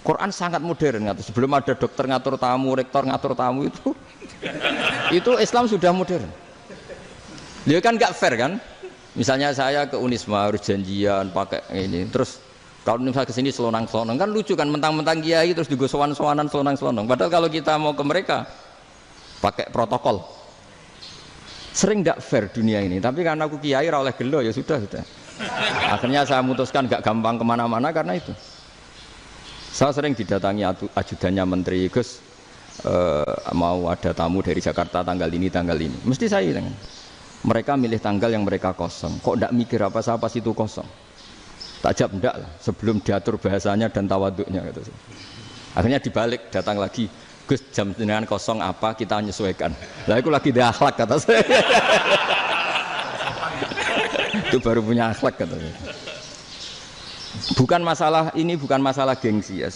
Quran sangat modern. Sebelum ada dokter ngatur tamu, rektor ngatur tamu itu Islam sudah modern. Dia kan nggak fair kan? Misalnya saya ke Unisma harus janjian pakai ini, terus kalau misalnya kesini selonang-selonang kan lucu kan, mentang-mentang kiai terus juga sowan-sowanan selonang-selonang. Padahal kalau kita mau ke mereka pakai protokol. Sering tidak fair dunia ini, tapi karena aku kiai ora oleh gelo ya sudah. Akhirnya saya memutuskan gak gampang kemana-mana karena itu. Saya sering didatangi ajudannya menteri, "Gus, mau ada tamu dari Jakarta tanggal ini, mesti saya bilang, mereka milih tanggal yang mereka kosong, kok tidak mikir apa itu kosong. Tak jawab enggak lah, sebelum diatur bahasanya dan tawaduknya gitu. Akhirnya dibalik, datang lagi, "Gus, jam dengan kosong apa kita menyesuaikan." Lah itu lagi dia akhlak kata saya. Itu baru punya akhlak kata saya. Bukan masalah ini, bukan masalah gengsi ya.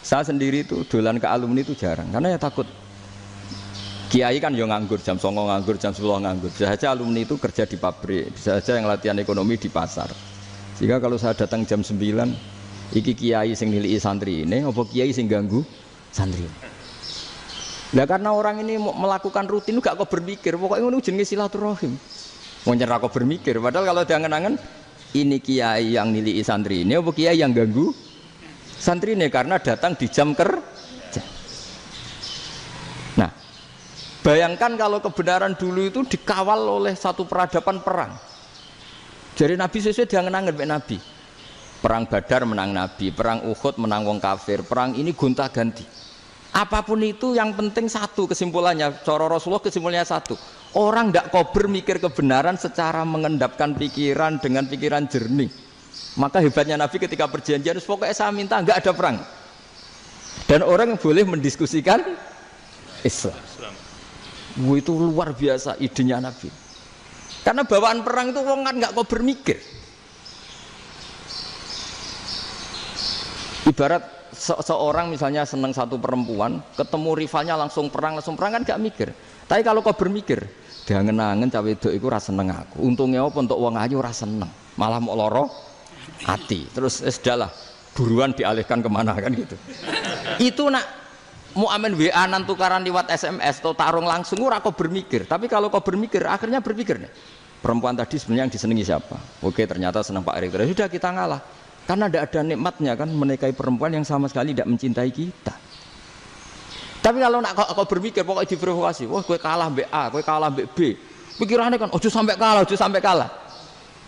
Saya sendiri itu dolan ke alumni itu jarang, karena ya takut. Kiai kan yo nganggur, jam 9 nganggur, jam 10 nganggur. Bisa saja alumni itu kerja di pabrik, bisa saja yang latihan ekonomi di pasar. Sehingga kalau saya datang jam 9, iki kiai sing nilai santri ini, apa kiai sing ganggu santri. Nah karena orang ini melakukan rutin gak kok berpikir, pokoknya ngono jenenge silaturahim. Mau nyerah kok berpikir, padahal kalau diangen-angen ini kiai yang nilai santri ini, apa kiai yang ganggu santri ini karena datang di jam kerja. Nah, bayangkan kalau kebenaran dulu itu dikawal oleh satu peradaban perang. Jadi Nabi sesuai diangen-angen Pak Nabi. Perang Badar menang Nabi, perang Uhud menang wong kafir, perang ini gonta-ganti. Apapun itu yang penting satu kesimpulannya, cara Rasulullah kesimpulannya satu. Orang tidak kober mikir kebenaran secara mengendapkan pikiran dengan pikiran jernih. Maka hebatnya Nabi ketika perjanjian, pokoknya saya minta nggak ada perang. Dan orang boleh mendiskusikan Islam. Itu luar biasa idenya Nabi. Karena bawaan perang itu wong kan nggak kok bermikir. Ibarat seorang misalnya senang satu perempuan, ketemu rivalnya langsung perang kan nggak mikir. Tapi kalau kau bermikir, dia ngenangen cawe itu ra seneng aku. Untungnya apa untuk wong ayu ra seneng, malah mau loro hati. Terus sudahlah, buruan dialihkan kemana kan gitu. Itu nak mau amen WA nan tukaran lewat SMS atau tarung langsung ora kau bermikir. Tapi kalau kau bermikir, akhirnya berpikir nih. Perempuan tadi sebenarnya yang disenangi siapa? Oke, ternyata senang Pak Erick. Sudah kita ngalah. Karena tidak ada nikmatnya kan menikahi perempuan yang sama sekali tidak mencintai kita. Tapi kalau nak kau berpikir pokoknya diprovokasi, wah gue kalah mbak A, gue kalah mbak B. Pikirannya kan, ojo sampai kalah.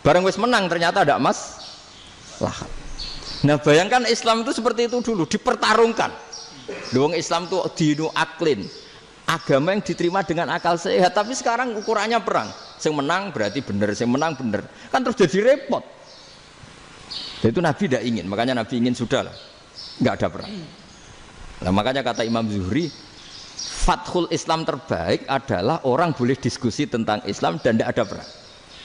Bareng wis menang ternyata ada lah. Nah bayangkan Islam itu seperti itu dulu, dipertarungkan. Doang Islam itu dinu aklin, agama yang diterima dengan akal sehat. Tapi sekarang ukurannya perang. Yang menang berarti benar, yang menang benar. Kan terus jadi repot. Itu Nabi tidak ingin, makanya Nabi ingin sudah lah, nggak ada perang. Nah makanya kata Imam Zuhri, fathul Islam terbaik adalah orang boleh diskusi tentang Islam dan tidak ada perang.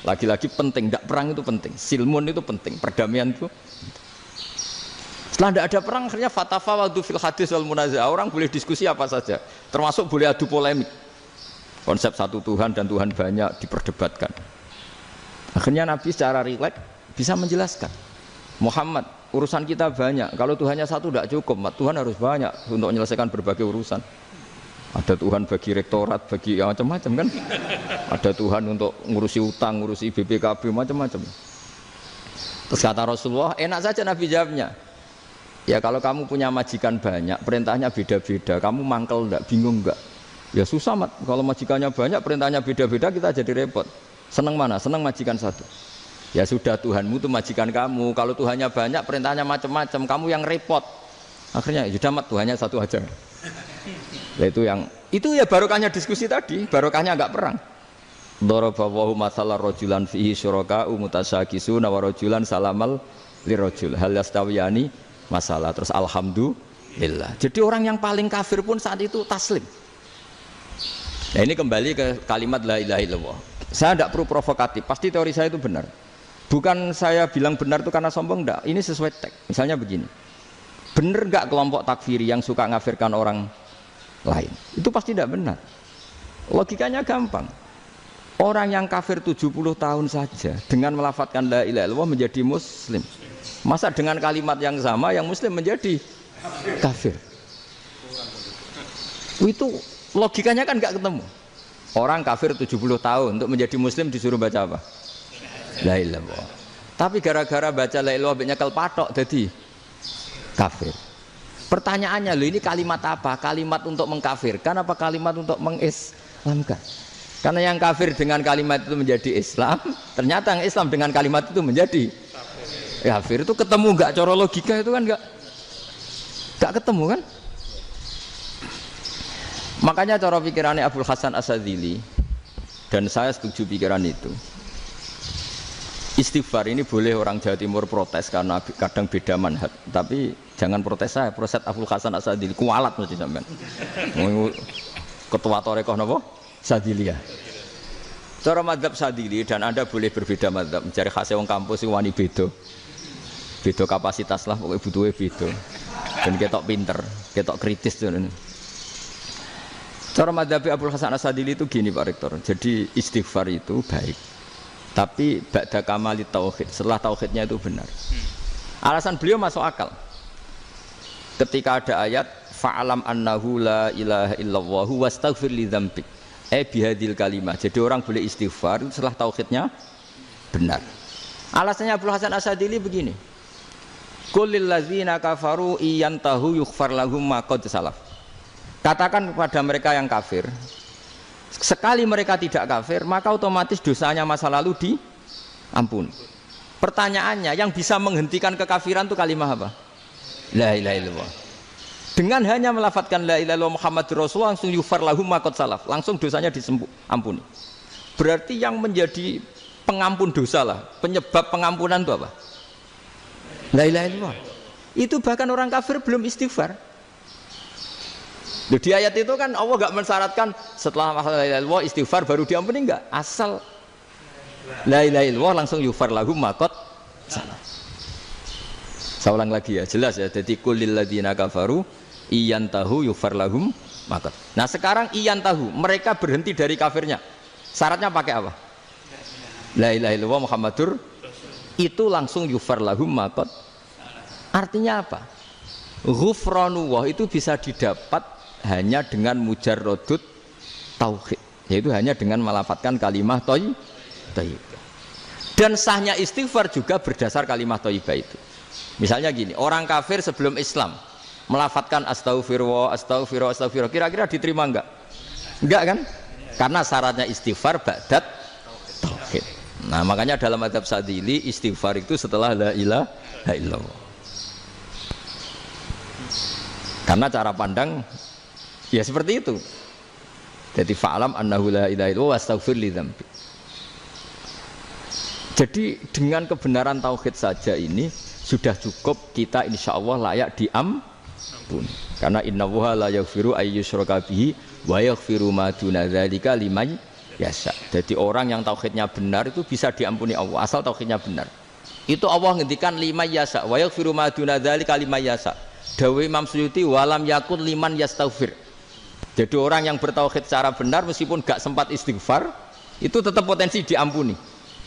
Lagi-lagi penting, tidak perang itu penting, silmun itu penting, perdamaian itu. Setelah tidak ada perang, akhirnya fatafawadu fil hadis wal munazah, orang boleh diskusi apa saja, termasuk boleh adu polemik. Konsep satu Tuhan dan Tuhan banyak diperdebatkan. Akhirnya Nabi secara rileks bisa menjelaskan. Muhammad, urusan kita banyak. Kalau Tuhannya satu tidak cukup, Tuhan harus banyak untuk menyelesaikan berbagai urusan. Ada Tuhan bagi rektorat, bagi macam-macam kan. Ada Tuhan untuk ngurusi utang, ngurusi BPKB, macam-macam. Terus kata Rasulullah, enak saja Nabi jawabnya. Ya kalau kamu punya majikan banyak, perintahnya beda-beda, kamu mangkel enggak, bingung enggak? Ya susah mat, kalau majikannya banyak, perintahnya beda-beda, kita jadi repot. Senang mana? Senang majikan satu. Ya sudah, Tuhanmu itu majikan kamu. Kalau Tuhannya banyak, perintahnya macam-macam, kamu yang repot. Akhirnya sudah mat, Tuhannya satu aja. Nah, itu ya barokahnya diskusi tadi, barokahnya enggak perang. Daraballahu mathalan rajulan fihi syuraka'u mutasyakisuna wa rajulan salamal lirajul hal yastawiyani masalah. Terus alhamdulillah. Jadi orang yang paling kafir pun saat itu taslim. Nah ini kembali ke kalimat la ilaha illallah. Saya tidak perlu provokatif, pasti teori saya itu benar. Bukan saya bilang benar itu karena sombong, enggak. Ini sesuai teks. Misalnya begini, benar enggak kelompok takfiri yang suka ngafirkan orang lain? Itu pasti tidak benar. Logikanya gampang. Orang yang kafir 70 tahun saja dengan melafadzkan la ilaha illallah menjadi muslim. Masa dengan kalimat yang sama yang muslim menjadi kafir? Itu logikanya kan enggak ketemu. Orang kafir 70 tahun untuk menjadi muslim disuruh baca apa? La ilaha illallah. Tapi gara-gara baca la ilaha illallah nyekel patok jadi kafir. Pertanyaannya, loh ini kalimat apa? Kalimat untuk mengkafirkan apa kalimat untuk mengislamkan? Karena yang kafir dengan kalimat itu menjadi Islam, ternyata yang Islam dengan kalimat itu menjadi kafir. Itu ketemu enggak cara logika itu kan enggak ketemu kan? Makanya cara pikirannya Abdul Hasan As-Sadzili, dan saya setuju pikiran itu. Istighfar ini boleh orang Jawa Timur protes karena kadang beda manhaj, tapi jangan protes saya, protes Abdul Hasan As-Sadzili, kualat mesti sampean. Ketua Torekoh napa? Sadziliyah. Cara madzhab Sadzili, dan Anda boleh berbeda madzhab, mencari khasnya wong kampus sing wani beda. Beda kapasitas lah, pokoknya butuhnya beda. Dan ketok pinter, ketok kritis tuh. Cara madzhab Abdul Hasan As-Sadzili itu gini Pak Rektor. Jadi istighfar itu baik. Tapi ba'da kamali tauhid, setelah tauhidnya itu benar. Alasan beliau masuk akal. Ketika ada ayat fa'alam annahu la ilaha illallah wastaghfir li dzambik. Bihadil kalimah. Jadi orang boleh istighfar setelah tauhidnya benar. Alasannya Abdul Hasan As-Sadzili begini. Qul lil ladzina kafaru iyantahu yughfar lahum ma qad salaf. Katakan kepada mereka yang kafir, sekali mereka tidak kafir, maka otomatis dosanya masa lalu diampuni. Pertanyaannya, yang bisa menghentikan kekafiran itu kalimat apa? La ilaha illallah. Dengan hanya melafadzkan la ilaha illallah Muhammadur Rasulullah, langsung yughfar lahum ma qad salaf, langsung dosanya diampuni. Berarti yang menjadi pengampun dosa lah, penyebab pengampunan itu apa? La ilaha illallah. Itu bahkan orang kafir belum istighfar. Di ayat itu kan Allah enggak mensyaratkan setelah la ilaha illallah istighfar baru diampuni, enggak. Asal la ilaha illallah langsung yufar lahum maqad salah. Saya ulang lagi ya, jelas ya. Jadi kulil ladzina kafaru iyantahu yufar lahum maqad. Nah, sekarang iyantahu, mereka berhenti dari kafirnya. Syaratnya pakai apa? La ilaha illallah Muhammadur, itu langsung yufar lahum maqad. Artinya apa? Ghufranullah itu bisa didapat hanya dengan mujarrodut tauhid, yaitu hanya dengan melafadzkan kalimah thayyibah. Dan sahnya istighfar juga berdasar kalimah thayyibah itu. Misalnya gini, orang kafir sebelum Islam melafadzkan astaghfirullah, astaghfirullah, astaghfirullah, kira-kira diterima enggak? Enggak kan? Karena syaratnya istighfar ba'dat tauhid. Nah, makanya dalam mazhab Sadzili istighfar itu setelah la ilaha illallah. Karena cara pandang ya seperti itu. Jadi fa'lam annahu la ilaha illallah wastaghfir li dzambi. Jadi dengan kebenaran tauhid saja ini sudah cukup kita insya Allah layak diampuni. Karena innallaha la yaghfiru ayyusyraka bihi wa yaghfiru ma duna dzalika liman yasha. Jadi orang yang tauhidnya benar itu bisa diampuni Allah asal tauhidnya benar. Itu Allah ngendikan liman yasha wa yaghfiru ma duna dzalika liman yasha. Dawe Imam Suyuti walam yakun liman yastaghfir. Jadi orang yang bertauhid secara benar meskipun gak sempat istighfar itu tetap potensi diampuni.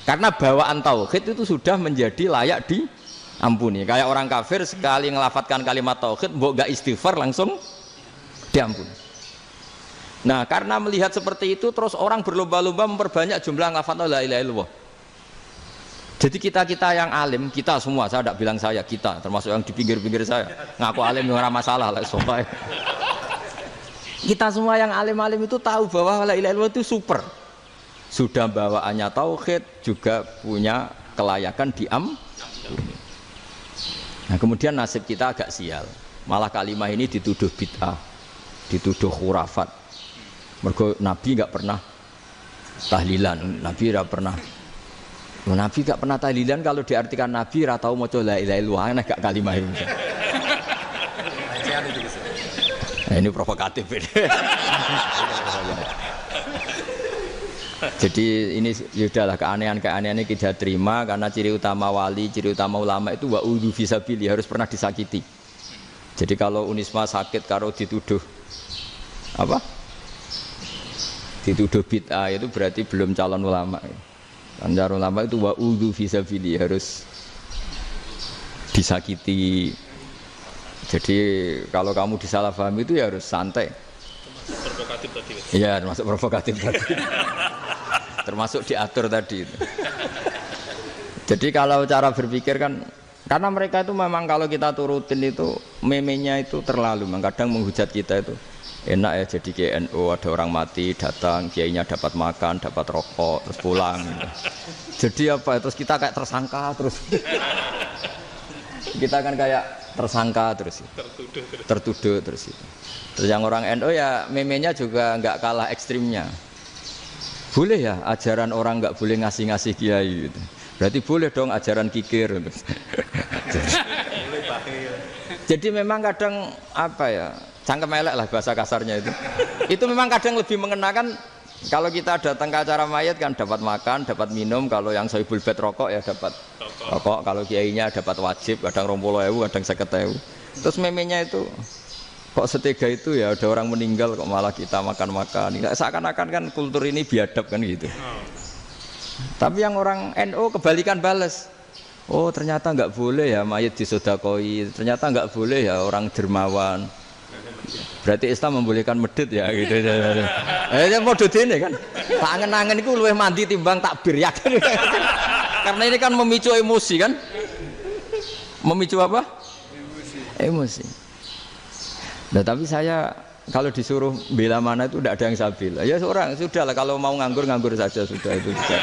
Karena bawaan tauhid itu sudah menjadi layak diampuni. Kayak orang kafir sekali ngelafatkan kalimat tauhid mbok gak istighfar langsung diampuni. Nah, karena melihat seperti itu terus orang berlomba-lomba memperbanyak jumlah ngelafatkan la ilaha illallah. Jadi kita-kita yang alim, kita semua, saya tidak bilang saya, kita, termasuk yang di pinggir-pinggir saya, ngaku alim yang ramah masalah lah, sopai. Kita semua yang alim-alim itu tahu bahwa la ilaha illallah itu super. Sudah bawaannya tauhid, juga punya kelayakan diampuni. Nah, kemudian nasib kita agak sial. Malah kalimat ini dituduh bid'ah, dituduh khurafat. Mergo Nabi nggak pernah tahlilan, Nabi tidak pernah. Nabi gak pernah tahlilan, kalau diartikan Nabi ora tau maca la ilaha illallah, enak gak kalimat ini. Nah, ini provokatif ini. Jadi ini sudahlah keanehan-keanehan ini kita terima karena ciri utama wali, ciri utama ulama itu wa'udhu fisabilillah, harus pernah disakiti. Jadi kalau Unisma sakit karo dituduh apa? Dituduh bid'ah itu berarti belum calon ulama. Anjar ulama itu wa'udhu fisabilillah, harus disakiti. Jadi kalau kamu disalahpahami itu ya harus santai. Termasuk provokatif tadi. Iya, termasuk provokatif tadi. Termasuk diatur tadi itu. Jadi kalau cara berpikir kan, karena mereka itu memang kalau kita turutin itu memenya itu terlalu, kadang menghujat kita itu. Enak ya jadi KNU, ada orang mati datang, kiainya dapat makan, dapat rokok, terus pulang gitu. Jadi apa, terus kita kayak tersangka terus. Kita kan kayak tersangka terus, tertuduh terus itu. Terus yang orang NU ya memenya juga nggak kalah ekstrimnya. Boleh ya ajaran orang nggak boleh ngasih-ngasih kiai gitu. Berarti boleh dong ajaran kikir. Jadi memang kadang apa ya, cangkem elek lah bahasa kasarnya itu. Itu memang kadang lebih mengenakan. Kalau kita datang ke acara mayat kan dapat makan, dapat minum. Kalau yang sohibul bed rokok ya dapat rokok. Kalau kiainya dapat wajib, kadang 20.000, kadang 50.000. Terus memenya itu kok setega itu ya, ada orang meninggal kok malah kita makan-makan. Seakan-akan kan kultur ini biadab kan gitu. Tapi yang orang NU kebalikan balas. Oh ternyata nggak boleh ya mayat disodakoi. Ternyata nggak boleh ya orang dermawan. Berarti Islam membolehkan medit ya gitu. Modus ini kan. Tak angen-angen itu luwih mandi timbang takbir ya kan. Karena ini kan memicu emosi kan. Memicu apa? Emosi. Nah tapi saya kalau disuruh bela mana itu tidak ada yang saya bela. Ya seorang sudahlah, kalau mau nganggur saja sudah itu juga.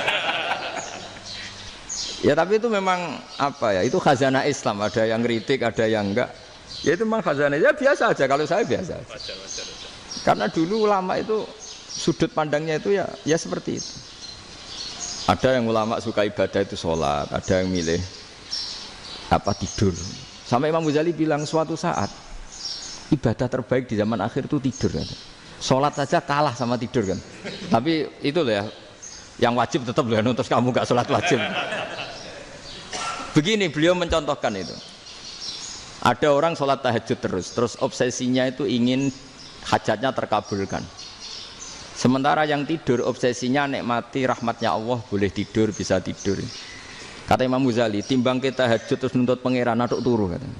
Ya tapi itu memang apa ya, itu khazanah Islam, ada yang kritik, ada yang enggak. Ya itu memang khazanah, ya biasa aja, kalau saya biasa aja. Karena dulu ulama itu sudut pandangnya itu ya seperti itu. Ada yang ulama suka ibadah itu sholat, ada yang milih apa tidur. Sampai Imam Ghazali bilang suatu saat ibadah terbaik di zaman akhir itu tidur kan. Sholat saja kalah sama tidur kan. Tapi itu loh ya, yang wajib tetap loh, terus kamu gak sholat wajib. Begini beliau mencontohkan itu. Ada orang sholat tahajud terus obsesinya itu ingin hajatnya terkabulkan. Sementara yang tidur obsesinya nikmati rahmatnya Allah, boleh tidur, bisa tidur. Kata Imam Ghazali, timbang kita tahajud terus nuntut pangeran aduk turu katanya.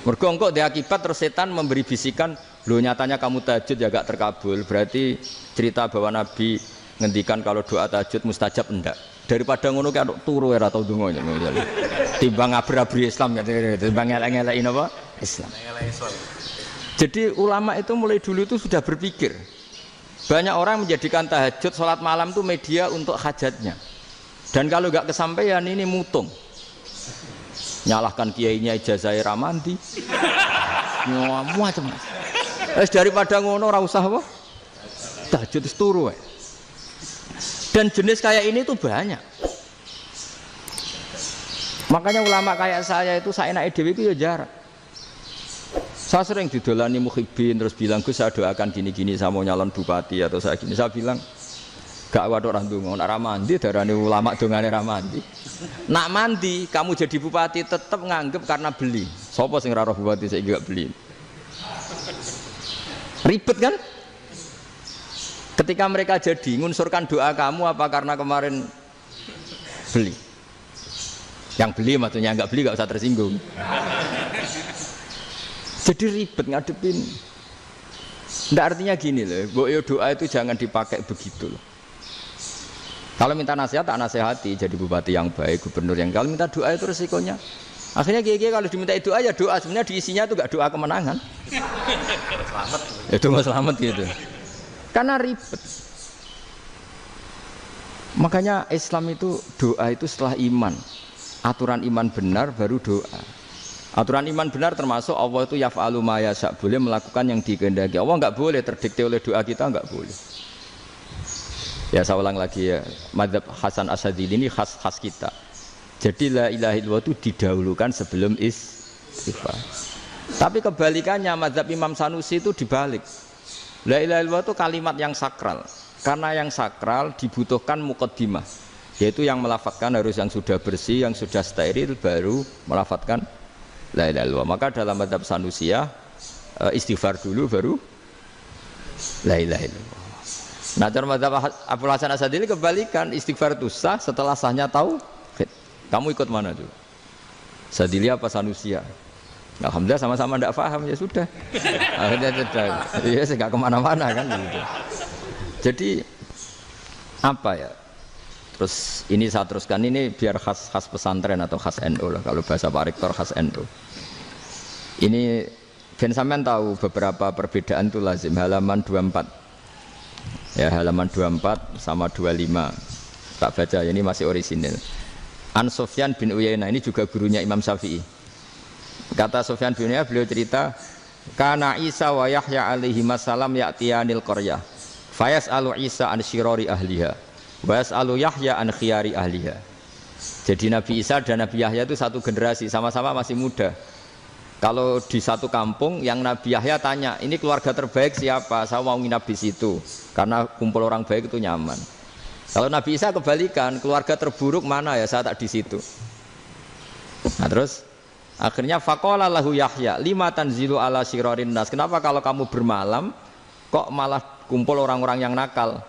Mergo engko dia akibat terus setan memberi bisikan, lho nyatanya kamu tahajud ya gak terkabul. Berarti cerita bahwa Nabi ngendikan kalau doa tahajud mustajab enggak. Daripada ngono ki aduk turu ora tau ndonga. Timbang abri-abri Islam ya, timbang elek-eleki napa? Islam. Jadi ulama itu mulai dulu itu sudah berpikir. Banyak orang menjadikan tahajud, sholat malam itu media untuk hajatnya. Dan kalau nggak kesampaian ini mutung. Nyalahkan kiainya ijazah ramandi. Macam. Daripada ngono ora usah apa? Tahajud wis turu. Dan jenis kayak ini tuh banyak. Makanya ulama kayak saya itu saenake dhewe itu ya jarak. Saya sering didolani mukhibin terus bilang, "Gus, saya doakan gini-gini, saya mau nyalon bupati atau saya gini." Saya bilang, "Gak waduh orang donga, nak ra mandi darane ulama dongane ra mandi." Nak mandi kamu jadi bupati tetap nganggep karena beli. Sopo sing ra roh bupati saiki gak beli. Ribet kan? Ketika mereka jadi ngunsurkan doa kamu apa karena kemarin beli? Yang beli maksudnya, nggak beli nggak usah tersinggung. Jadi ribet ngadepin. Nggak artinya gini loh, boyo doa itu jangan dipakai begitu loh. Kalau minta nasihat tak nasihati, jadi bupati yang baik, gubernur yang. Kalau minta doa itu resikonya. Akhirnya kiai kalau diminta doa ya doa, sebenarnya diisinya itu nggak doa kemenangan. Selamat. Itu nggak selamat gitu. Karena ribet. Makanya Islam itu doa itu setelah iman. Aturan iman benar baru doa. Aturan iman benar termasuk Allah itu yaf'alu ma yasha, boleh melakukan yang dikehendaki. Allah enggak boleh terdikte oleh doa kita, enggak boleh. Ya saya ulang lagi ya, mazhab Hasan Asyadzili ini khas kita. Jadi la ilaha illallah itu didahulukan sebelum istighfar. Tapi kebalikannya mazhab Imam Sanusi itu dibalik. La ilaha illallah itu kalimat yang sakral. Karena yang sakral dibutuhkan muqaddimah, yaitu yang melafadzkan harus yang sudah bersih, yang sudah steril baru melafadzkan la ilaha illallah. Maka dalam mazhab Sanusiyah istighfar dulu baru la ilaha illallah. Nah, dalam mazhab Abul Hasan Asyadzili kebalikan, istighfar itu sah setelah sahnya tauhid. Kamu ikut mana dulu? Asyadzili apa Sanusiyah? Alhamdulillah sama-sama tidak paham ya sudah. Akhirnya sudah. Ya enggak kemana-mana kan gitu. Jadi apa ya? Terus ini saya teruskan, ini biar khas pesantren atau khas NU lah, kalau bahasa Pak Rektor khas NU. Ini Ben sampean tahu beberapa perbedaan itu lazim, halaman 24. Ya, halaman 24 sama 25. Tak baca, ini masih orisinil. An Sufyan bin Uyainah, ini juga gurunya Imam Syafi'i. Kata Sufyan bin Uyainah, beliau cerita, kana Isa wa Yahya alaihi salam ya'tiyanil qaryah. Fayas'alu Isa an syirari ahliha. Wa yas'alu Yahya an khiyari ahliha. Jadi Nabi Isa dan Nabi Yahya itu satu generasi, sama-sama masih muda. Kalau di satu kampung yang Nabi Yahya tanya, ini keluarga terbaik siapa? Saya mau nginap di situ karena kumpul orang baik itu nyaman. Kalau Nabi Isa kebalikan, keluarga terburuk mana ya? Saya tak di situ. Nah terus akhirnya faqala lahu Yahya, lima tanzilu ala syirarin nas. Kenapa kalau kamu bermalam kok malah kumpul orang-orang yang nakal?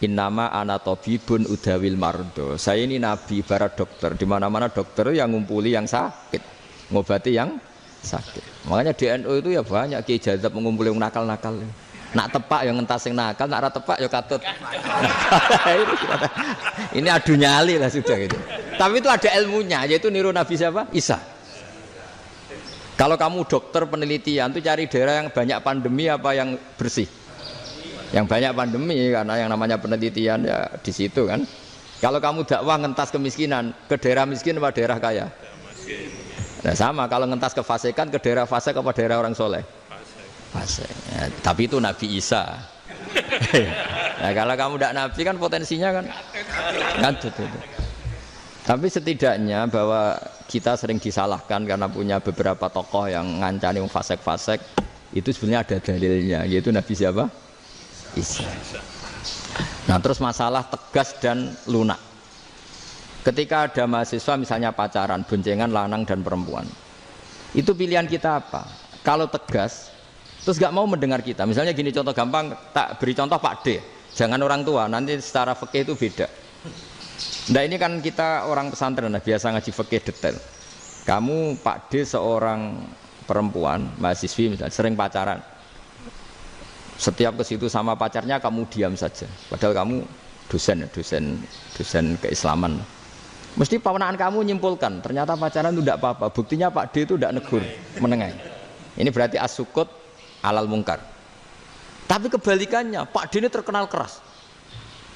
Innama ana tabibun udawil mardo. Saya ini nabi ibarat dokter. Di mana-mana dokter yang ngumpuli yang sakit, ngobati yang sakit. Makanya di NU itu ya banyak kiai jazab mengumpuli yang nakal-nakal. Nak tepak yang ngentas yang nakal, nak ra tepak ya katut. Ini adu nyali lah sudah gitu. Tapi itu ada ilmunya, yaitu niru Nabi siapa? Isa. Kalau kamu dokter penelitian itu cari daerah yang banyak pandemi apa yang bersih? Yang banyak pandemi, karena yang namanya penelitian ya di situ kan. Kalau kamu dakwah ngentas kemiskinan, ke daerah miskin apa daerah kaya? Nah sama, kalau ngentas kefasikan, ke daerah fasik apa daerah orang soleh? Fasik. Ya, tapi itu Nabi Isa. Nah kalau kamu tidak Nabi kan potensinya kan ngantut itu. Tapi setidaknya bahwa kita sering disalahkan karena punya beberapa tokoh yang ngancani fasek-fasek, itu sebenarnya ada dalilnya, yaitu Nabi siapa? Isa. Nah terus masalah tegas dan lunak. Ketika ada mahasiswa misalnya pacaran, boncengan lanang dan perempuan, itu pilihan kita apa? Kalau tegas, terus gak mau mendengar kita. Misalnya gini contoh gampang, tak beri contoh Pak D. Jangan orang tua, nanti secara fikih itu beda. Nah ini kan kita orang pesantren, biasa ngaji fikih detail. Kamu Pak D seorang perempuan, mahasiswi misalnya, sering pacaran. Setiap ke situ sama pacarnya kamu diam saja. Padahal kamu dosen keislaman. Mesti pamanaan kamu nyimpulkan, ternyata pacaran itu tidak apa-apa. Buktinya Pak D itu tidak negur, menengahi. Ini berarti as-sukut alal mungkar. Tapi kebalikannya, Pak D ini terkenal keras.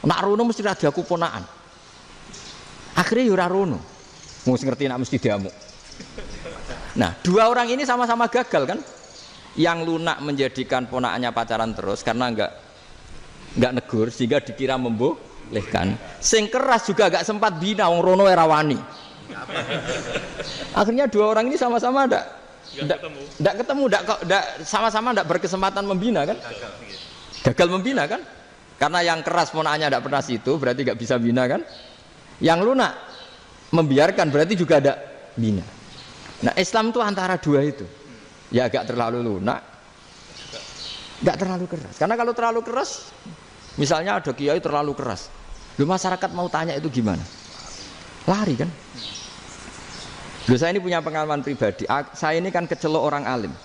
Nak rono mesti radaku ponaan. Akhirnya yura rono, mesti ngerti nak mesti diamuk. Nah, dua orang ini sama-sama gagal kan? Yang lunak menjadikan ponaannya pacaran terus karena enggak negur sehingga dikira membolehkan. Sing keras juga enggak sempat bina wong rono era wani. Akhirnya dua orang ini sama-sama enggak ketemu, sama-sama enggak berkesempatan membina kan? Gagal membina kan? Karena yang keras ponaannya enggak pernah situ, berarti enggak bisa bina kan? Yang lunak membiarkan berarti juga ada bina. Nah Islam itu antara dua itu, ya agak terlalu lunak, nggak terlalu keras. Karena kalau terlalu keras, misalnya ada kiai terlalu keras, lu masyarakat mau tanya itu gimana? Lari kan? Lu saya ini punya pengalaman pribadi. Saya ini kan kecelok orang alim.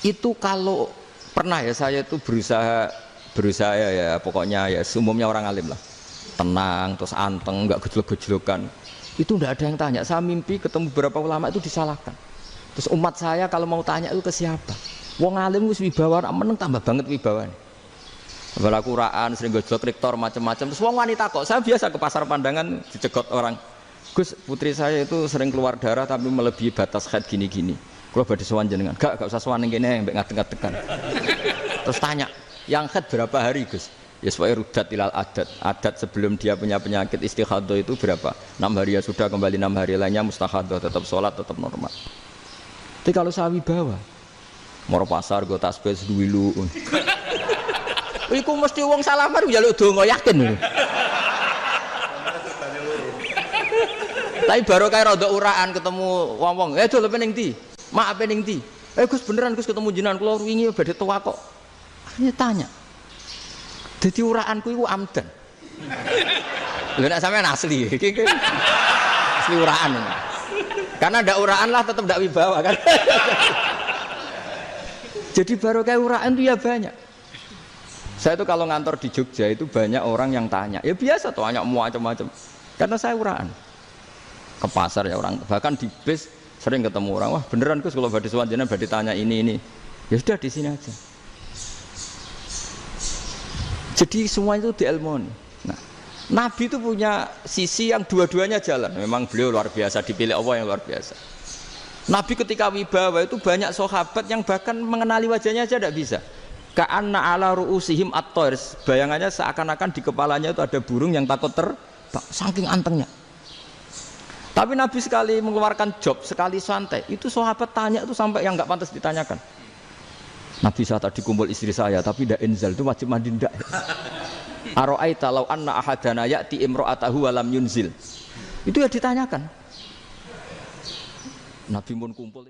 Itu kalau pernah ya saya itu berusaha ya pokoknya ya umumnya orang alim lah. Tenang, terus anteng, nggak gejlok-gejlokan. Itu nggak ada yang tanya. Saya mimpi ketemu beberapa ulama itu disalahkan. Terus umat saya kalau mau tanya itu ke siapa? Wong alim wis wibawa, meneng tambah banget wibawa. Bala Quran, sering gejlok rektor macam-macam. Terus wong wanita kok, saya biasa ke pasar pandangan dicegot orang. Gus, putri saya itu sering keluar darah tapi melebihi batas haid gini-gini. Kalau badhe sowan jenengan, gak usah sowan ning kene mbek ngadeg-ngadegan. Terus tanya, yang haid berapa hari, Gus? Ya supaya rudat ilal adat sebelum dia punya penyakit istighadah itu berapa? 6 hari ya sudah, kembali 6 hari lainnya mustaghadah, tetap sholat, tetap normal. Tapi kalau sawi bawa moro pasar go tasbih duwilu iku mesti wong salaman njaluk donga yakin. Tapi baru kayak rada uraan ketemu wong-wong, dol pening ndi? Mak pening ndi? Gus beneran Gus ketemu jenengan kula wingi badhe tuwa kok. Akhirnya tanya. Jadi uraanku itu amdan. Lha nek sampean asli, asli uraan. Karena ndak uraan lah tetap ndak wibawa kan. Jadi baru kayak uraan itu ya banyak. Saya itu kalau ngantor di Jogja itu banyak orang yang tanya. Ya biasa tuh tanya macam-macam. Karena saya uraan. Ke pasar ya orang, bahkan di bis sering ketemu orang. Wah beneran Gus kalau badhe sowan jenengan badhe tanya ini. Ya sudah di sini aja. Jadi semua itu diilmoni. Nah, Nabi itu punya sisi yang dua-duanya jalan. Memang beliau luar biasa, dipilih Allah yang luar biasa. Nabi ketika wibawa itu banyak sahabat yang bahkan mengenali wajahnya aja tidak bisa. Ka'anna ala ru'usihim at-thair. Bayangannya seakan-akan di kepalanya itu ada burung yang takut terbang, saking antengnya. Tapi Nabi sekali mengeluarkan job, sekali santai, itu sahabat tanya itu sampai yang nggak pantas ditanyakan. Nabi saya tadi kumpul istri saya tapi tidak inzal, itu wajib mandi ndak. Aro'aita law anna ahadana ya'ti imra'atahu wa lam yunzil. Itu ya ditanyakan. Nabi pun kumpul